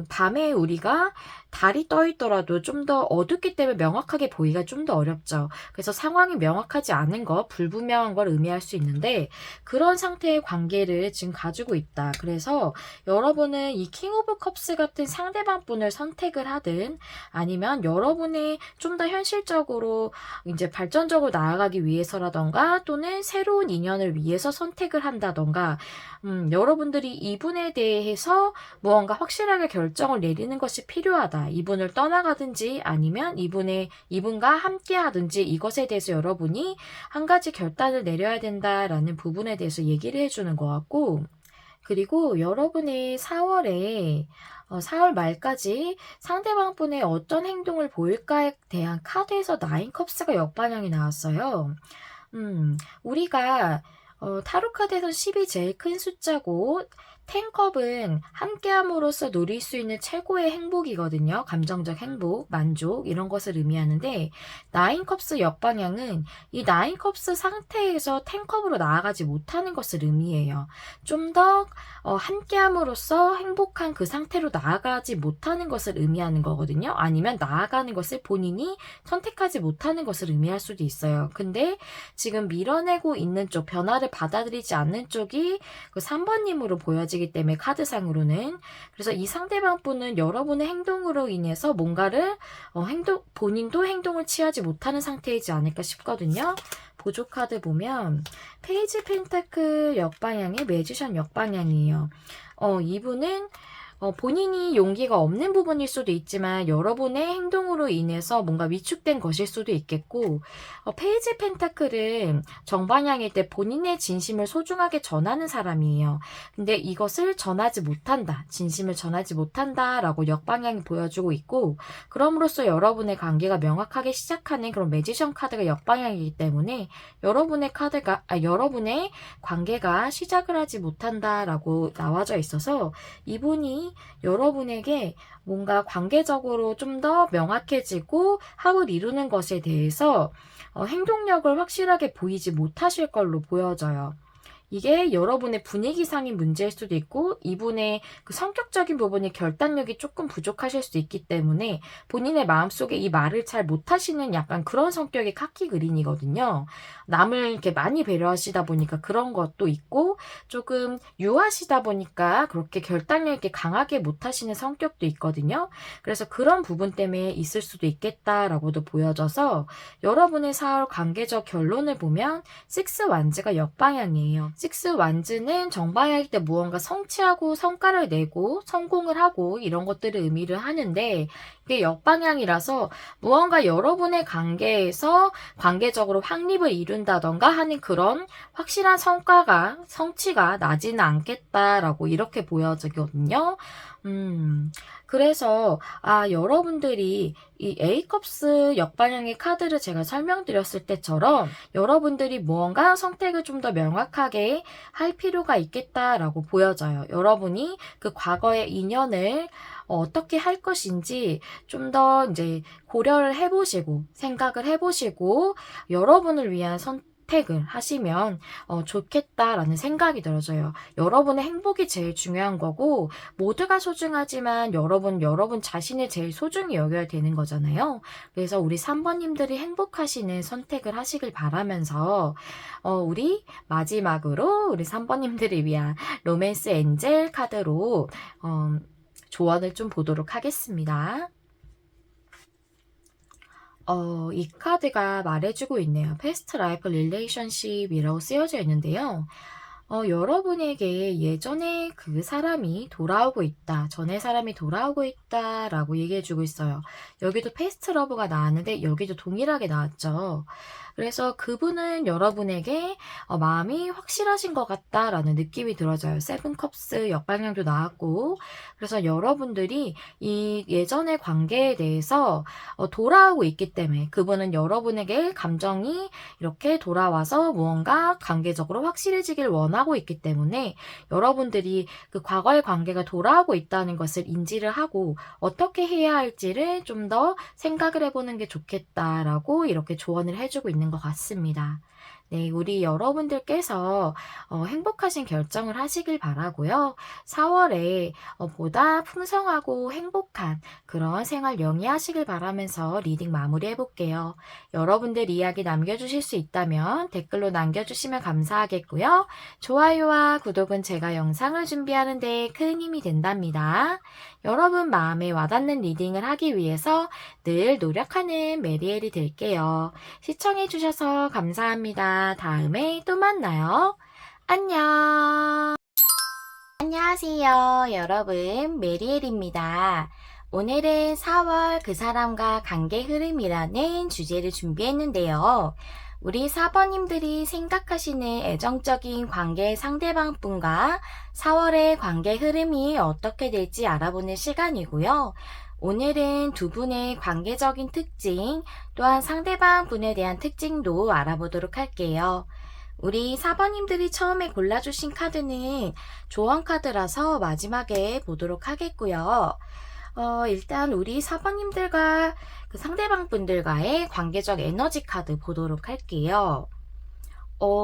밤에 우리가 달이 떠 있더라도 좀 더 어둡기 때문에 명확하게 보기가 좀 더 어렵죠. 그래서 상황이 명확하지 않은 거, 불분명한 걸 의미할 수 있는데 그런 상태의 관계를 지금 가지고 있다. 그래서 여러분은 이 킹 오브 컵스 같은 상대방 분을 선택을 하든 아니면 여러분의 좀 더 현실적으로 이제 발전적으로 나아가기 위해서라던가 또는 새로운 인연을 위해서 선택을 한다던가 여러분들이 이분에 대해서 무언가 확실하게 결정을 내리는 것이 필요하다. 이분을 떠나가든지 아니면 이분과 함께 하든지 이것에 대해서 여러분이 한 가지 결단을 내려야 된다라는 부분에 대해서 얘기를 해주는 것 같고 그리고 여러분이 4월 말까지 상대방 분의 어떤 행동을 보일까에 대한 카드에서 9컵스가 역반영이 나왔어요. 우리가 타로 카드에서 10이 제일 큰 숫자고 텐컵은 함께함으로써 누릴 수 있는 최고의 행복이거든요. 감정적 행복, 만족 이런 것을 의미하는데 나인컵스 역방향은 이 나인컵스 상태에서 텐컵으로 나아가지 못하는 것을 의미해요. 좀 더 함께함으로써 행복한 그 상태로 나아가지 못하는 것을 의미하는 거거든요. 아니면 나아가는 것을 본인이 선택하지 못하는 것을 의미할 수도 있어요. 근데 지금 밀어내고 있는 쪽, 변화를 받아들이지 않는 쪽이 그 3번님으로 보여지기 때문에 카드상으로는 그래서 이 상대방 분은 여러분의 행동으로 인해서 뭔가를 본인도 행동을 취하지 못하는 상태이지 않을까 싶거든요. 보조 카드 보면 페이지 펜타클 역방향의 매지션 역방향이에요. 이분은 본인이 용기가 없는 부분일 수도 있지만 여러분의 행동으로 인해서 뭔가 위축된 것일 수도 있겠고 페이지 펜타클은 정방향일 때 본인의 진심을 소중하게 전하는 사람이에요. 근데 이것을 전하지 못한다. 진심을 전하지 못한다 라고 역방향이 보여주고 있고 그럼으로써 여러분의 관계가 명확하게 시작하는 그런 매지션 카드가 역방향이기 때문에 여러분의 관계가 시작을 하지 못한다 라고 나와져 있어서 이분이 여러분에게 뭔가 관계적으로 좀 더 명확해지고 합을 이루는 것에 대해서 행동력을 확실하게 보이지 못하실 걸로 보여져요. 이게 여러분의 분위기상인 문제일 수도 있고 이분의 그 성격적인 부분이 결단력이 조금 부족하실 수 있기 때문에 본인의 마음속에 이 말을 잘 못하시는 약간 그런 성격의 카키 그린이거든요. 남을 이렇게 많이 배려하시다 보니까 그런 것도 있고 조금 유하시다 보니까 그렇게 결단력 있게 강하게 못하시는 성격도 있거든요. 그래서 그런 부분 때문에 있을 수도 있겠다라고도 보여져서 여러분의 4월 관계적 결론을 보면 6 완즈가 역방향이에요. 6 완즈는 정방향일 때 무언가 성취하고 성과를 내고 성공을 하고 이런 것들을 의미를 하는데 이게 역방향이라서 무언가 여러분의 관계에서 관계적으로 확립을 이룬다던가 하는 그런 확실한 성취가 나지는 않겠다라고 이렇게 보여지거든요. 그래서 여러분들이 이 A컵스 역방향의 카드를 제가 설명드렸을 때처럼 여러분들이 무언가 선택을 좀 더 명확하게 할 필요가 있겠다라고 보여져요. 여러분이 그 과거의 인연을 어떻게 할 것인지 좀 더 이제 고려를 해보시고 생각을 해보시고 여러분을 위한 선택을 하시면 좋겠다라는 생각이 들어져요. 여러분의 행복이 제일 중요한 거고 모두가 소중하지만 여러분 자신을 제일 소중히 여겨야 되는 거잖아요. 그래서 우리 3번님들이 행복하시는 선택을 하시길 바라면서 우리 마지막으로 우리 3번님들을 위한 로맨스 엔젤 카드로 조언을 좀 보도록 하겠습니다. 이 카드가 말해주고 있네요. 패스트 라이프 릴레이션십이라고 쓰여져 있는데요. 여러분에게 예전에 그 사람이 돌아오고 있다. 전에 사람이 돌아오고 있다. 라고 얘기해주고 있어요. 여기도 패스트 러브가 나왔는데 여기도 동일하게 나왔죠. 그래서 그분은 여러분에게 마음이 확실하신 것 같다라는 느낌이 들어져요. 7컵스 역방향도 나왔고 그래서 여러분들이 이 예전의 관계에 대해서 돌아오고 있기 때문에 그분은 여러분에게 감정이 이렇게 돌아와서 무언가 관계적으로 확실해지길 원하고 있기 때문에 여러분들이 그 과거의 관계가 돌아오고 있다는 것을 인지를 하고 어떻게 해야 할지를 좀 더 생각을 해보는 게 좋겠다라고 이렇게 조언을 해주고 있는 것 같습니다. 네, 우리 여러분들께서 행복하신 결정을 하시길 바라고요. 4월에 보다 풍성하고 행복한 그런 생활 영위하시길 바라면서 리딩 마무리해 볼게요. 여러분들 이야기 남겨주실 수 있다면 댓글로 남겨주시면 감사하겠고요. 좋아요와 구독은 제가 영상을 준비하는 데 큰 힘이 된답니다. 여러분 마음에 와닿는 리딩을 하기 위해서 늘 노력하는 메리엘이 될게요. 시청해주셔서 감사합니다. 다음에 또 만나요. 안녕. 안녕하세요. 여러분, 메리엘입니다. 오늘은 4월 그 사람과 관계 흐름이라는 주제를 준비했는데요. 우리 4번님들이 생각하시는 애정적인 관계 상대방분과 4월의 관계 흐름이 어떻게 될지 알아보는 시간이고요. 오늘은 두 분의 관계적인 특징, 또한 상대방 분에 대한 특징도 알아보도록 할게요. 우리 사번님들이 처음에 골라주신 카드는 조언 카드라서 마지막에 보도록 하겠고요. 일단 우리 사번님들과 그 상대방 분들과의 관계적 에너지 카드 보도록 할게요.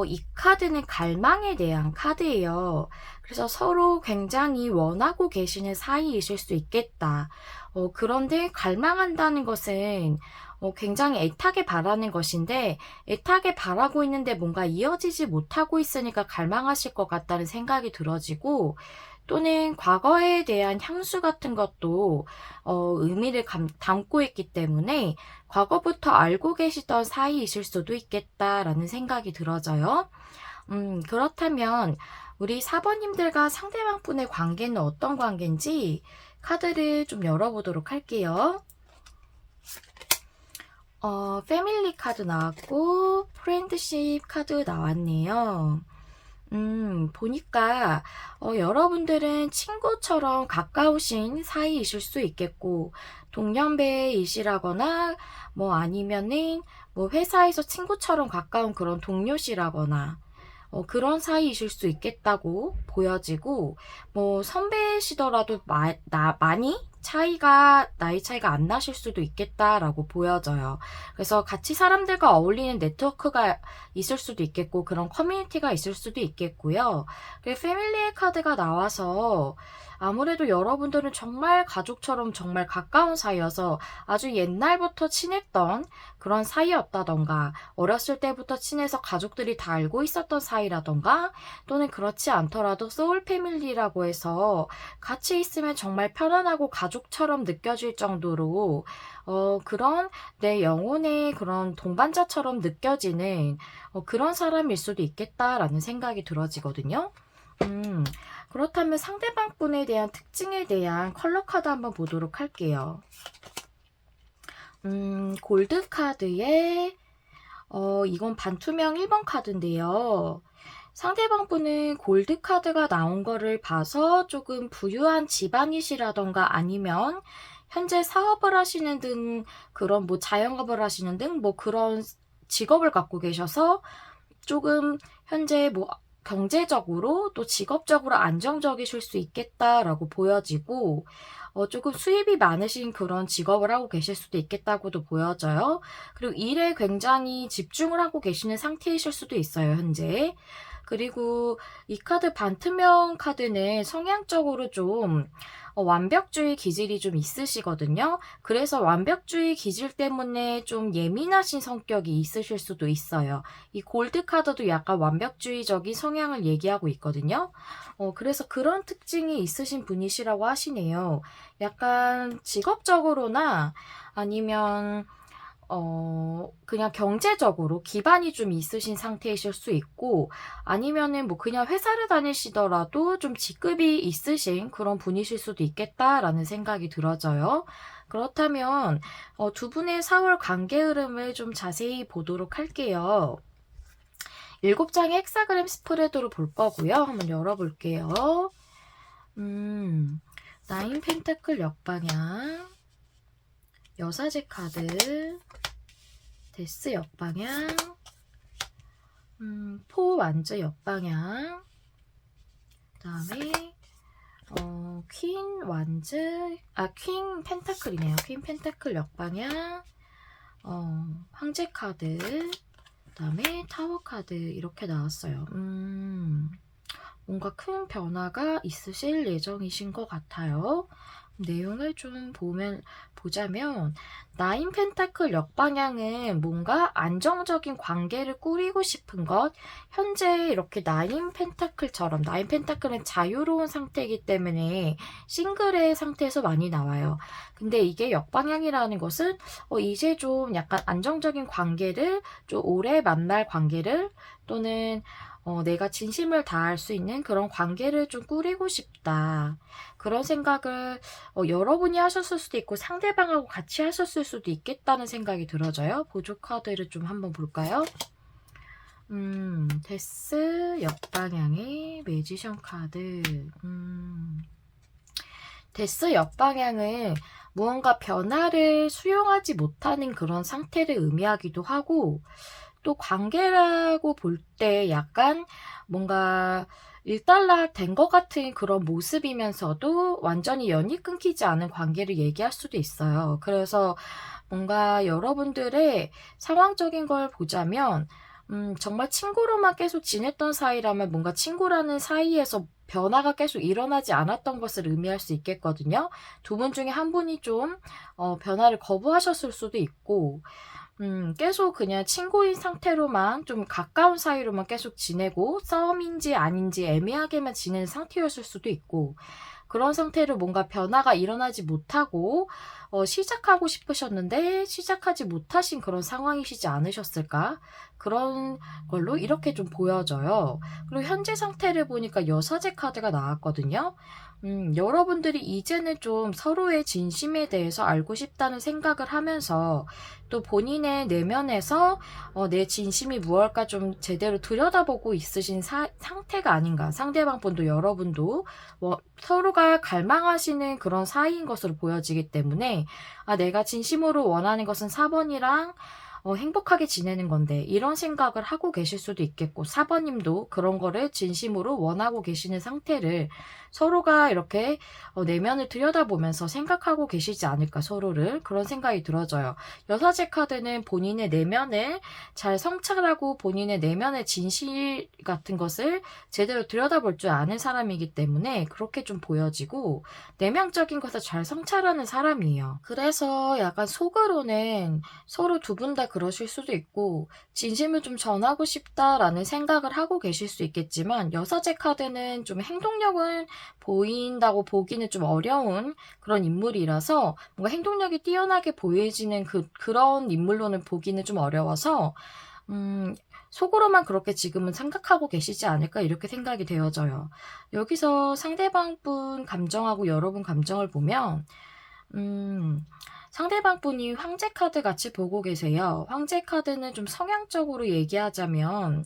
이 카드는 갈망에 대한 카드예요. 그래서 서로 굉장히 원하고 계시는 사이이실 수 있겠다. 그런데 갈망한다는 것은 굉장히 애타게 바라는 것인데, 애타게 바라고 있는데 뭔가 이어지지 못하고 있으니까 갈망하실 것 같다는 생각이 들어지고, 또는 과거에 대한 향수 같은 것도 의미를 담고 있기 때문에 과거부터 알고 계시던 사이이실 수도 있겠다라는 생각이 들어져요. 그렇다면 우리 사번님들과 상대방 분의 관계는 어떤 관계인지 카드를 좀 열어보도록 할게요. 패밀리 카드 나왔고 프렌드십 카드 나왔네요. 보니까 여러분들은 친구처럼 가까우신 사이이실 수 있겠고, 동년배이시라거나 뭐 아니면은 뭐 회사에서 친구처럼 가까운 그런 동료시라거나 그런 사이이실 수 있겠다고 보여지고, 뭐 선배시더라도 많이 나이 차이가 안 나실 수도 있겠다라고 보여져요. 그래서 같이 사람들과 어울리는 네트워크가 있을 수도 있겠고, 그런 커뮤니티가 있을 수도 있겠고요. 그리고 패밀리의 카드가 나와서 아무래도 여러분들은 정말 가족처럼 정말 가까운 사이여서 아주 옛날부터 친했던 그런 사이였다던가, 어렸을 때부터 친해서 가족들이 다 알고 있었던 사이라던가, 또는 그렇지 않더라도 소울 패밀리라고 해서 같이 있으면 정말 편안하고 가족처럼 느껴질 정도로 그런 내 영혼의 그런 동반자처럼 느껴지는 그런 사람일 수도 있겠다라는 생각이 들어지거든요. 그렇다면 상대방 분에 대한 특징에 대한 컬러 카드 한번 보도록 할게요. 골드 카드에 이건 반투명 1번 카드인데요. 상대방 분은 골드 카드가 나온 거를 봐서 조금 부유한 집안이시라던가 아니면 현재 사업을 하시는 등 그런 뭐 자영업을 하시는 등 뭐 그런 직업을 갖고 계셔서 조금 현재 뭐 경제적으로 또 직업적으로 안정적이실 수 있겠다라고 보여지고, 조금 수입이 많으신 그런 직업을 하고 계실 수도 있겠다고도 보여져요. 그리고 일에 굉장히 집중을 하고 계시는 상태이실 수도 있어요, 현재. 그리고 이 카드 반투명 카드는 성향적으로 좀 완벽주의 기질이 좀 있으시거든요. 그래서 완벽주의 기질 때문에 좀 예민하신 성격이 있으실 수도 있어요. 이 골드 카드도 약간 완벽주의적인 성향을 얘기하고 있거든요. 그래서 그런 특징이 있으신 분이시라고 하시네요. 약간 직업적으로나 아니면 그냥 경제적으로 기반이 좀 있으신 상태이실 수 있고, 아니면은 뭐 그냥 회사를 다니시더라도 좀 직급이 있으신 그런 분이실 수도 있겠다라는 생각이 들어져요. 그렇다면 두 분의 4월 관계 흐름을 좀 자세히 보도록 할게요. 7장의 헥사그램 스프레드로 볼 거고요. 한번 열어볼게요. 나인 펜타클 역방향, 여사제 카드, 데스 역방향, 포 완즈 역방향, 그 다음에 퀸 완즈, 퀸 펜타클이네요. 퀸 펜타클 역방향, 황제 카드, 그 다음에 타워 카드 이렇게 나왔어요. 뭔가 큰 변화가 있으실 예정이신 것 같아요. 내용을 좀 보자면 나인 펜타클 역방향은 뭔가 안정적인 관계를 꾸리고 싶은 것, 현재 이렇게 나인 펜타클은 자유로운 상태이기 때문에 싱글의 상태에서 많이 나와요. 근데 이게 역방향이라는 것은 이제 좀 약간 안정적인 관계를, 좀 오래 만날 관계를, 또는 내가 진심을 다할 수 있는 그런 관계를 좀 꾸리고 싶다. 그런 생각을 여러분이 하셨을 수도 있고 상대방하고 같이 하셨을 수도 있겠다는 생각이 들어져요. 보조 카드를 좀 한번 볼까요? 데스 역방향의 매지션 카드. 데스 역방향은 무언가 변화를 수용하지 못하는 그런 상태를 의미하기도 하고, 또 관계라고 볼 때 약간 뭔가 일단락된 것 같은 그런 모습이면서도 완전히 연이 끊기지 않은 관계를 얘기할 수도 있어요. 그래서 뭔가 여러분들의 상황적인 걸 보자면 정말 친구로만 계속 지냈던 사이라면 뭔가 친구라는 사이에서 변화가 계속 일어나지 않았던 것을 의미할 수 있겠거든요. 두 분 중에 한 분이 좀 변화를 거부하셨을 수도 있고 계속 그냥 친구인 상태로만 좀 가까운 사이로만 계속 지내고 싸움인지 아닌지 애매하게만 지내는 상태였을 수도 있고 그런 상태로 뭔가 변화가 일어나지 못하고 시작하고 싶으셨는데 시작하지 못하신 그런 상황이시지 않으셨을까? 그런 걸로 이렇게 좀 보여져요. 그리고 현재 상태를 보니까 여사제 카드가 나왔거든요. 여러분들이 이제는 좀 서로의 진심에 대해서 알고 싶다는 생각을 하면서 또 본인의 내면에서 내 진심이 무엇일까 좀 제대로 들여다보고 있으신 상태가 아닌가. 상대방 분도 여러분도 서로가 갈망하시는 그런 사이인 것으로 보여지기 때문에 내가 진심으로 원하는 것은 4번이랑 행복하게 지내는 건데 이런 생각을 하고 계실 수도 있겠고 4번님도 그런 거를 진심으로 원하고 계시는 상태를 서로가 이렇게 내면을 들여다보면서 생각하고 계시지 않을까 서로를 그런 생각이 들어져요. 여사제 카드는 본인의 내면을 잘 성찰하고 본인의 내면의 진실 같은 것을 제대로 들여다볼 줄 아는 사람이기 때문에 그렇게 좀 보여지고 내면적인 것을 잘 성찰하는 사람이에요. 그래서 약간 속으로는 서로 두 분 다 그러실 수도 있고 진심을 좀 전하고 싶다라는 생각을 하고 계실 수 있겠지만 여사제 카드는 좀 행동력은 보인다고 보기는 좀 어려운 그런 인물이라서 뭔가 행동력이 뛰어나게 보여지는 그런 인물로는 보기는 좀 어려워서 속으로만 그렇게 지금은 생각하고 계시지 않을까 이렇게 생각이 되어져요. 여기서 상대방 분 감정하고 여러분 감정을 보면 상대방 분이 황제 카드 같이 보고 계세요. 황제 카드는 좀 성향적으로 얘기하자면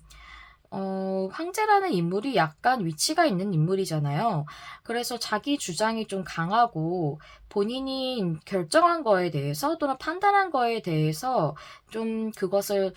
황제라는 인물이 약간 위치가 있는 인물이잖아요. 그래서 자기 주장이 좀 강하고 본인이 결정한 거에 대해서 또는 판단한 거에 대해서 좀 그것을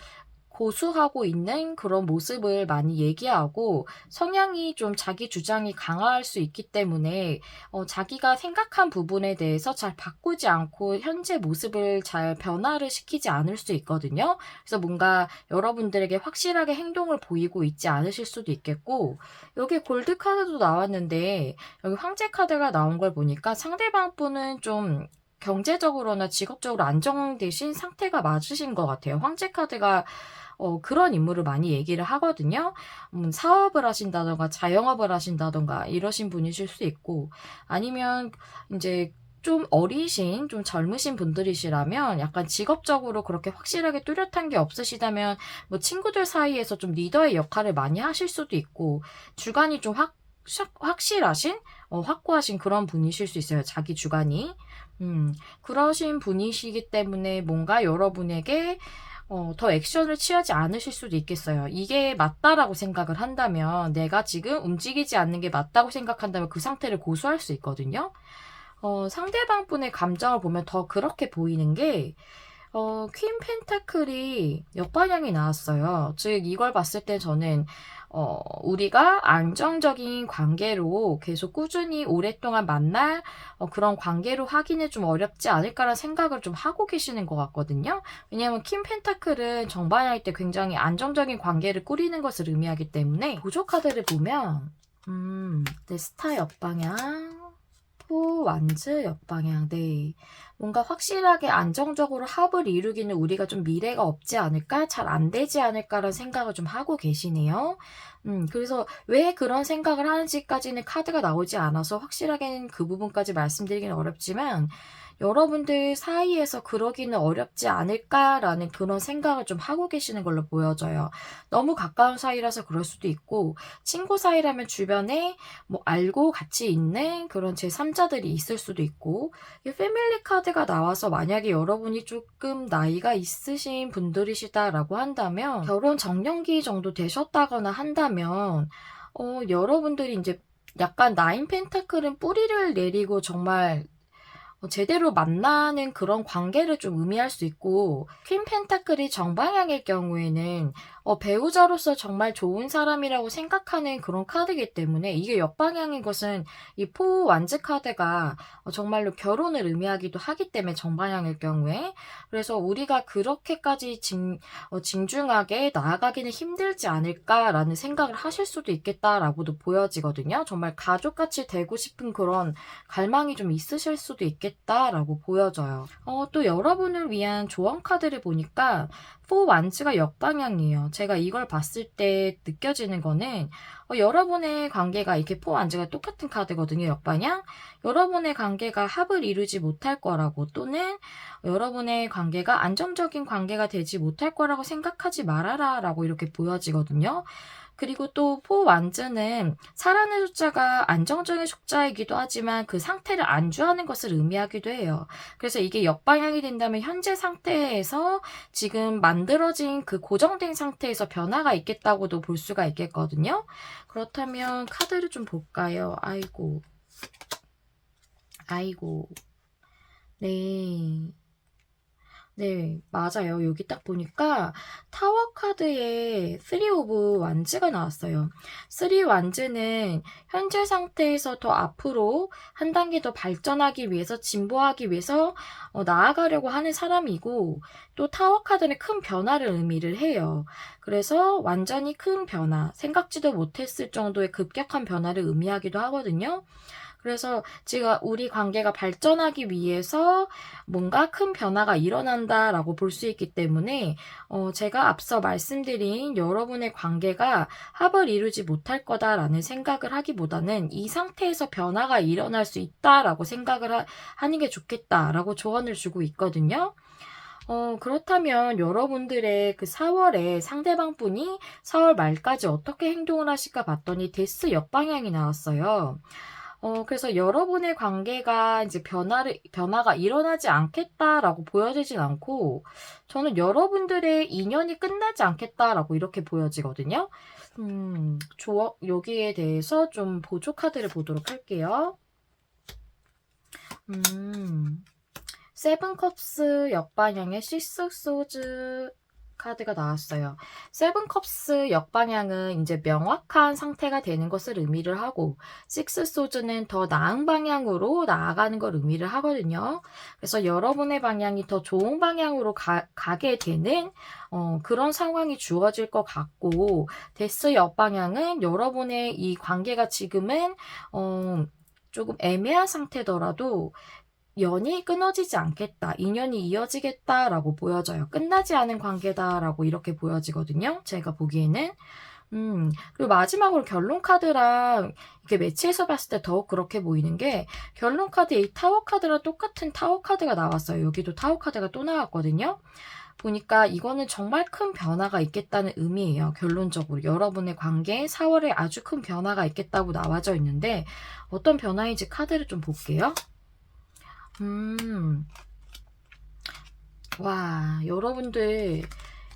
고수하고 있는 그런 모습을 많이 얘기하고 성향이 좀 자기 주장이 강할 수 있기 때문에 자기가 생각한 부분에 대해서 잘 바꾸지 않고 현재 모습을 잘 변화를 시키지 않을 수 있거든요. 그래서 뭔가 여러분들에게 확실하게 행동을 보이고 있지 않으실 수도 있겠고 여기 골드 카드도 나왔는데 여기 황제 카드가 나온 걸 보니까 상대방 분은 좀 경제적으로나 직업적으로 안정되신 상태가 맞으신 것 같아요. 황제 카드가 그런 인물을 많이 얘기를 하거든요. 사업을 하신다던가 자영업을 하신다던가 이러신 분이실 수 있고 아니면 이제 좀 어리신, 좀 젊으신 분들이시라면 약간 직업적으로 그렇게 확실하게 뚜렷한 게 없으시다면 뭐 친구들 사이에서 좀 리더의 역할을 많이 하실 수도 있고 주관이 좀 확실하신, 확고하신 그런 분이실 수 있어요. 자기 주관이. 그러신 분이시기 때문에 뭔가 여러분에게 더 액션을 취하지 않으실 수도 있겠어요. 이게 맞다라고 생각을 한다면, 내가 지금 움직이지 않는 게 맞다고 생각한다면 그 상태를 고수할 수 있거든요. 상대방 분의 감정을 보면 더 그렇게 보이는 게, 퀸 펜타클이 역방향이 나왔어요. 즉, 이걸 봤을 때 저는, 우리가 안정적인 관계로 계속 꾸준히 오랫동안 만날 그런 관계로 하기는 좀 어렵지 않을까라는 생각을 좀 하고 계시는 것 같거든요. 왜냐하면 퀸 펜타클은 정반할 때 굉장히 안정적인 관계를 꾸리는 것을 의미하기 때문에 보조 카드를 보면 네, 스타 역방향 완즈 역방향, 네. 뭔가 확실하게 안정적으로 합을 이루기는 우리가 좀 미래가 없지 않을까? 잘 안 되지 않을까라는 생각을 좀 하고 계시네요. 그래서 왜 그런 생각을 하는지까지는 카드가 나오지 않아서 확실하게는 그 부분까지 말씀드리기는 어렵지만, 여러분들 사이에서 그러기는 어렵지 않을까라는 그런 생각을 좀 하고 계시는 걸로 보여져요. 너무 가까운 사이라서 그럴 수도 있고, 친구 사이라면 주변에 뭐 알고 같이 있는 그런 제3자들이 있을 수도 있고 이 패밀리 카드가 나와서 만약에 여러분이 조금 나이가 있으신 분들이시다라고 한다면 결혼 정년기 정도 되셨다거나 한다면 여러분들이 이제 약간 나인 펜타클은 뿌리를 내리고 정말 제대로 만나는 그런 관계를 좀 의미할 수 있고, 퀸 펜타클이 정방향일 경우에는 배우자로서 정말 좋은 사람이라고 생각하는 그런 카드이기 때문에, 이게 역방향인 것은 이 포 완즈 카드가 정말로 결혼을 의미하기도 하기 때문에, 정방향일 경우에. 그래서 우리가 그렇게까지 진중하게 나아가기는 힘들지 않을까라는 생각을 하실 수도 있겠다라고도 보여지거든요. 정말 가족같이 되고 싶은 그런 갈망이 좀 있으실 수도 있겠다라고 보여져요. 또 여러분을 위한 조언 카드를 보니까 4 완즈가 역방향이에요. 제가 이걸 봤을 때 느껴지는 거는 여러분의 관계가 이렇게 4 완즈가 똑같은 카드거든요. 역방향. 여러분의 관계가 합을 이루지 못할 거라고, 또는 여러분의 관계가 안정적인 관계가 되지 못할 거라고 생각하지 말아라 라고 이렇게 보여지거든요. 그리고 또 포 완즈는 살아는 숫자가 안정적인 숫자이기도 하지만 그 상태를 안주하는 것을 의미하기도 해요. 그래서 이게 역방향이 된다면 현재 상태에서 지금 만들어진 그 고정된 상태에서 변화가 있겠다고도 볼 수가 있겠거든요. 그렇다면 카드를 좀 볼까요? 아이고. 아이고. 네. 네, 맞아요. 여기 딱 보니까 타워 카드에 3 오브 완즈가 나왔어요. 3 완즈는 현재 상태에서 더 앞으로 한 단계 더 발전하기 위해서, 진보하기 위해서 나아가려고 하는 사람이고, 또 타워 카드는 큰 변화를 의미를 해요. 그래서 완전히 큰 변화, 생각지도 못했을 정도의 급격한 변화를 의미하기도 하거든요. 그래서 지금 우리 관계가 발전하기 위해서 뭔가 큰 변화가 일어난다라고 볼 수 있기 때문에, 제가 앞서 말씀드린 여러분의 관계가 합을 이루지 못할 거다라는 생각을 하기보다는 이 상태에서 변화가 일어날 수 있다라고 생각을 하는 게 좋겠다라고 조언을 주고 있거든요. 그렇다면 여러분들의 그 4월에 상대방 분이 4월 말까지 어떻게 행동을 하실까 봤더니 데스 역방향이 나왔어요. 그래서 여러분의 관계가 이제 변화가 일어나지 않겠다라고 보여지진 않고, 저는 여러분들의 인연이 끝나지 않겠다라고 이렇게 보여지거든요. 여기에 대해서 좀 보조 카드를 보도록 할게요. 세븐 컵스 역방향의 시스 소즈 카드가 나왔어요. 세븐 컵스 역방향은 이제 명확한 상태가 되는 것을 의미를 하고, 식스 소즈는 더 나은 방향으로 나아가는 걸 의미를 하거든요. 그래서 여러분의 방향이 더 좋은 방향으로 가게 되는 그런 상황이 주어질 것 같고, 데스 역방향은 여러분의 이 관계가 지금은 조금 애매한 상태더라도 연이 끊어지지 않겠다, 인연이 이어지겠다라고 보여져요. 끝나지 않은 관계다라고 이렇게 보여지거든요. 제가 보기에는. 그리고 마지막으로 결론 카드랑 이렇게 매치해서 봤을 때 더욱 그렇게 보이는 게, 결론 카드에 이 타워 카드랑 똑같은 타워 카드가 나왔어요. 여기도 타워 카드가 또 나왔거든요. 보니까 이거는 정말 큰 변화가 있겠다는 의미예요. 결론적으로 여러분의 관계에 4월에 아주 큰 변화가 있겠다고 나와져 있는데, 어떤 변화인지 카드를 좀 볼게요. 와, 여러분들,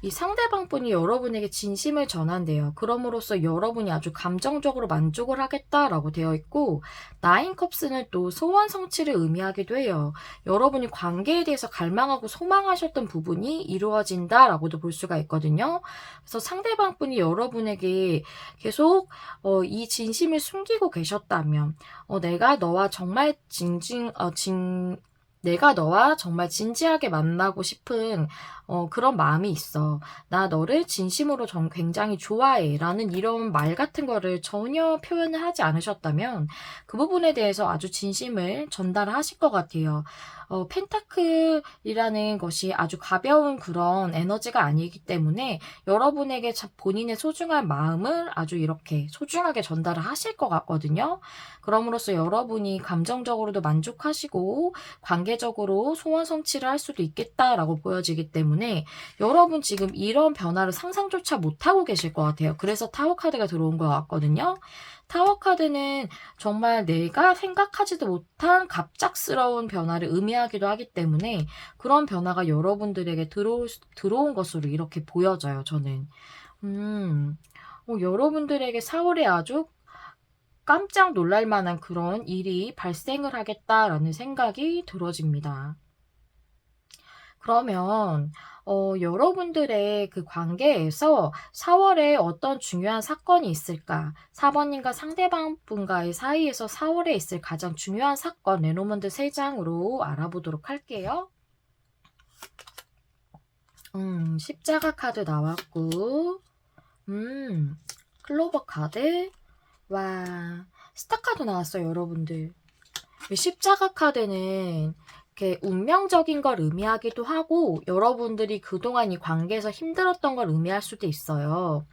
이 상대방 분이 여러분에게 진심을 전한대요. 그럼으로써 여러분이 아주 감정적으로 만족을 하겠다라고 되어 있고, 나인 컵스는 또 소원 성취를 의미하기도 해요. 여러분이 관계에 대해서 갈망하고 소망하셨던 부분이 이루어진다라고도 볼 수가 있거든요. 그래서 상대방 분이 여러분에게 계속 이 진심을 숨기고 계셨다면, 내가 너와 정말 내가 너와 정말 진지하게 만나고 싶은 그런 마음이 있어. 나 너를 진심으로 굉장히 좋아해. 라는 이런 말 같은 거를 전혀 표현을 하지 않으셨다면, 그 부분에 대해서 아주 진심을 전달하실 것 같아요. 펜타클이라는 것이 아주 가벼운 그런 에너지가 아니기 때문에 여러분에게 본인의 소중한 마음을 아주 이렇게 소중하게 전달을 하실 것 같거든요. 그럼으로써 여러분이 감정적으로도 만족하시고 관계적으로 소원 성취를 할 수도 있겠다라고 보여지기 때문에, 여러분 지금 이런 변화를 상상조차 못하고 계실 것 같아요. 그래서 타워 카드가 들어온 것 같거든요. 타워 카드는 정말 내가 생각하지도 못한 갑작스러운 변화를 의미하기도 하기 때문에, 그런 변화가 여러분들에게 들어온 것으로 이렇게 보여져요, 저는. 여러분들에게 4월에 아주 깜짝 놀랄 만한 그런 일이 발생을 하겠다라는 생각이 들어집니다. 그러면 여러분들의 그 관계에서 4월에 어떤 중요한 사건이 있을까? 4번님과 상대방 분과의 사이에서 4월에 있을 가장 중요한 사건 레노먼드 3장으로 알아보도록 할게요. 십자가 카드 나왔고, 클로버 카드, 와, 스타 카드 나왔어요, 여러분들. 십자가 카드는 이렇게 운명적인 걸 의미하기도 하고, 여러분들이 그동안 이 관계에서 힘들었던 걸 의미할 수도 있어요.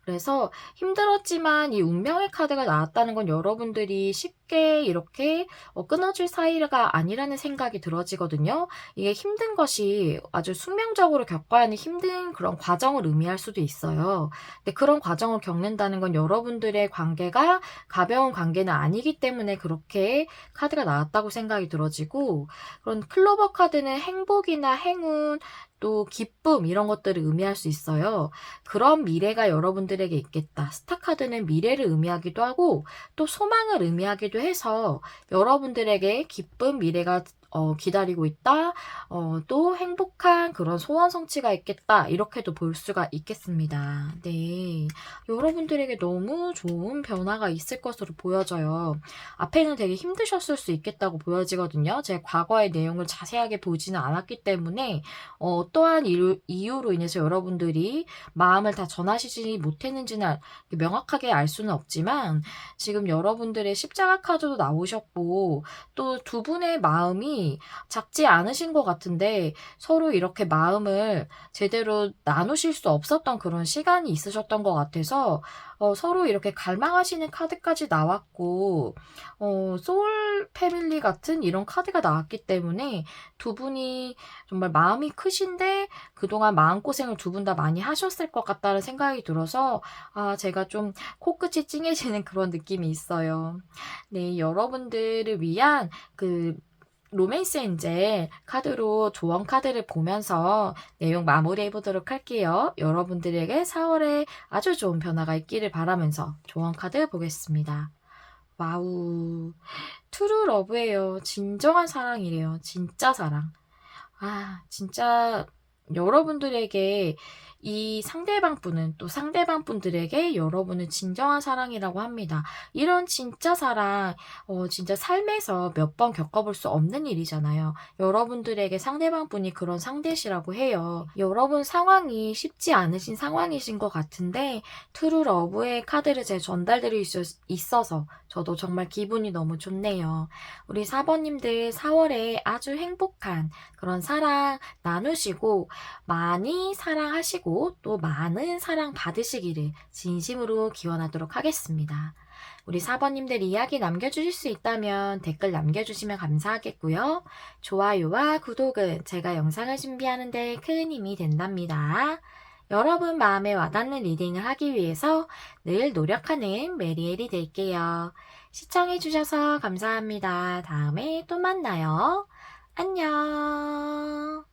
그래서 힘들었지만 이 운명의 카드가 나왔다는 건 여러분들이 쉽게 이렇게 끊어질 사이가 아니라는 생각이 들어지거든요. 이게 힘든 것이 아주 숙명적으로 겪어야 하는 힘든 그런 과정을 의미할 수도 있어요. 근데 그런 과정을 겪는다는 건 여러분들의 관계가 가벼운 관계는 아니기 때문에 그렇게 카드가 나왔다고 생각이 들어지고, 그런 클로버 카드는 행복이나 행운, 또 기쁨 이런 것들을 의미할 수 있어요. 그런 미래가 여러분들에게 있겠다. 스타카드는 미래를 의미하기도 하고 또 소망을 의미하기도 해서 여러분들에게 기쁜 미래가 기다리고 있다. 또 행복한 그런 소원 성취가 있겠다. 이렇게도 볼 수가 있겠습니다. 네. 여러분들에게 너무 좋은 변화가 있을 것으로 보여져요. 앞에는 되게 힘드셨을 수 있겠다고 보여지거든요. 제 과거의 내용을 자세하게 보지는 않았기 때문에 어떠한 이유로 인해서 여러분들이 마음을 다 전하시지 못했는지는 명확하게 알 수는 없지만 지금 여러분들의 십자가 카드도 나오셨고 또 두 분의 마음이 작지 않으신 것 같은데 서로 이렇게 마음을 제대로 나누실 수 없었던 그런 시간이 있으셨던 것 같아서 서로 이렇게 갈망하시는 카드까지 나왔고 소울 패밀리 같은 이런 카드가 나왔기 때문에 두 분이 정말 마음이 크신데 그동안 마음고생을 두 분 다 많이 하셨을 것 같다는 생각이 들어서 제가 좀 코끝이 찡해지는 그런 느낌이 있어요. 네, 여러분들을 위한 그 로맨스 엔젤 카드로 조언 카드를 보면서 내용 마무리해 보도록 할게요. 여러분들에게 4월에 아주 좋은 변화가 있기를 바라면서 조언 카드 보겠습니다. 와우, 트루 러브예요. 진정한 사랑이래요. 진짜 사랑. 진짜 여러분들에게 이 상대방 분은 또 상대방 분들에게 여러분은 진정한 사랑이라고 합니다. 이런 진짜 사랑, 진짜 삶에서 몇 번 겪어볼 수 없는 일이잖아요. 여러분들에게 상대방 분이 그런 상대시라고 해요. 여러분 상황이 쉽지 않으신 상황이신 것 같은데 트루 러브의 카드를 제 전달드릴 수 있어서 저도 정말 기분이 너무 좋네요. 우리 4번님들 4월에 아주 행복한 그런 사랑 나누시고 많이 사랑하시고 또 많은 사랑 받으시기를 진심으로 기원하도록 하겠습니다. 우리 4번님들 이야기 남겨주실 수 있다면 댓글 남겨주시면 감사하겠고요. 좋아요와 구독은 제가 영상을 준비하는 데 큰 힘이 된답니다. 여러분 마음에 와닿는 리딩을 하기 위해서 늘 노력하는 메리엘이 될게요. 시청해주셔서 감사합니다. 다음에 또 만나요. 안녕.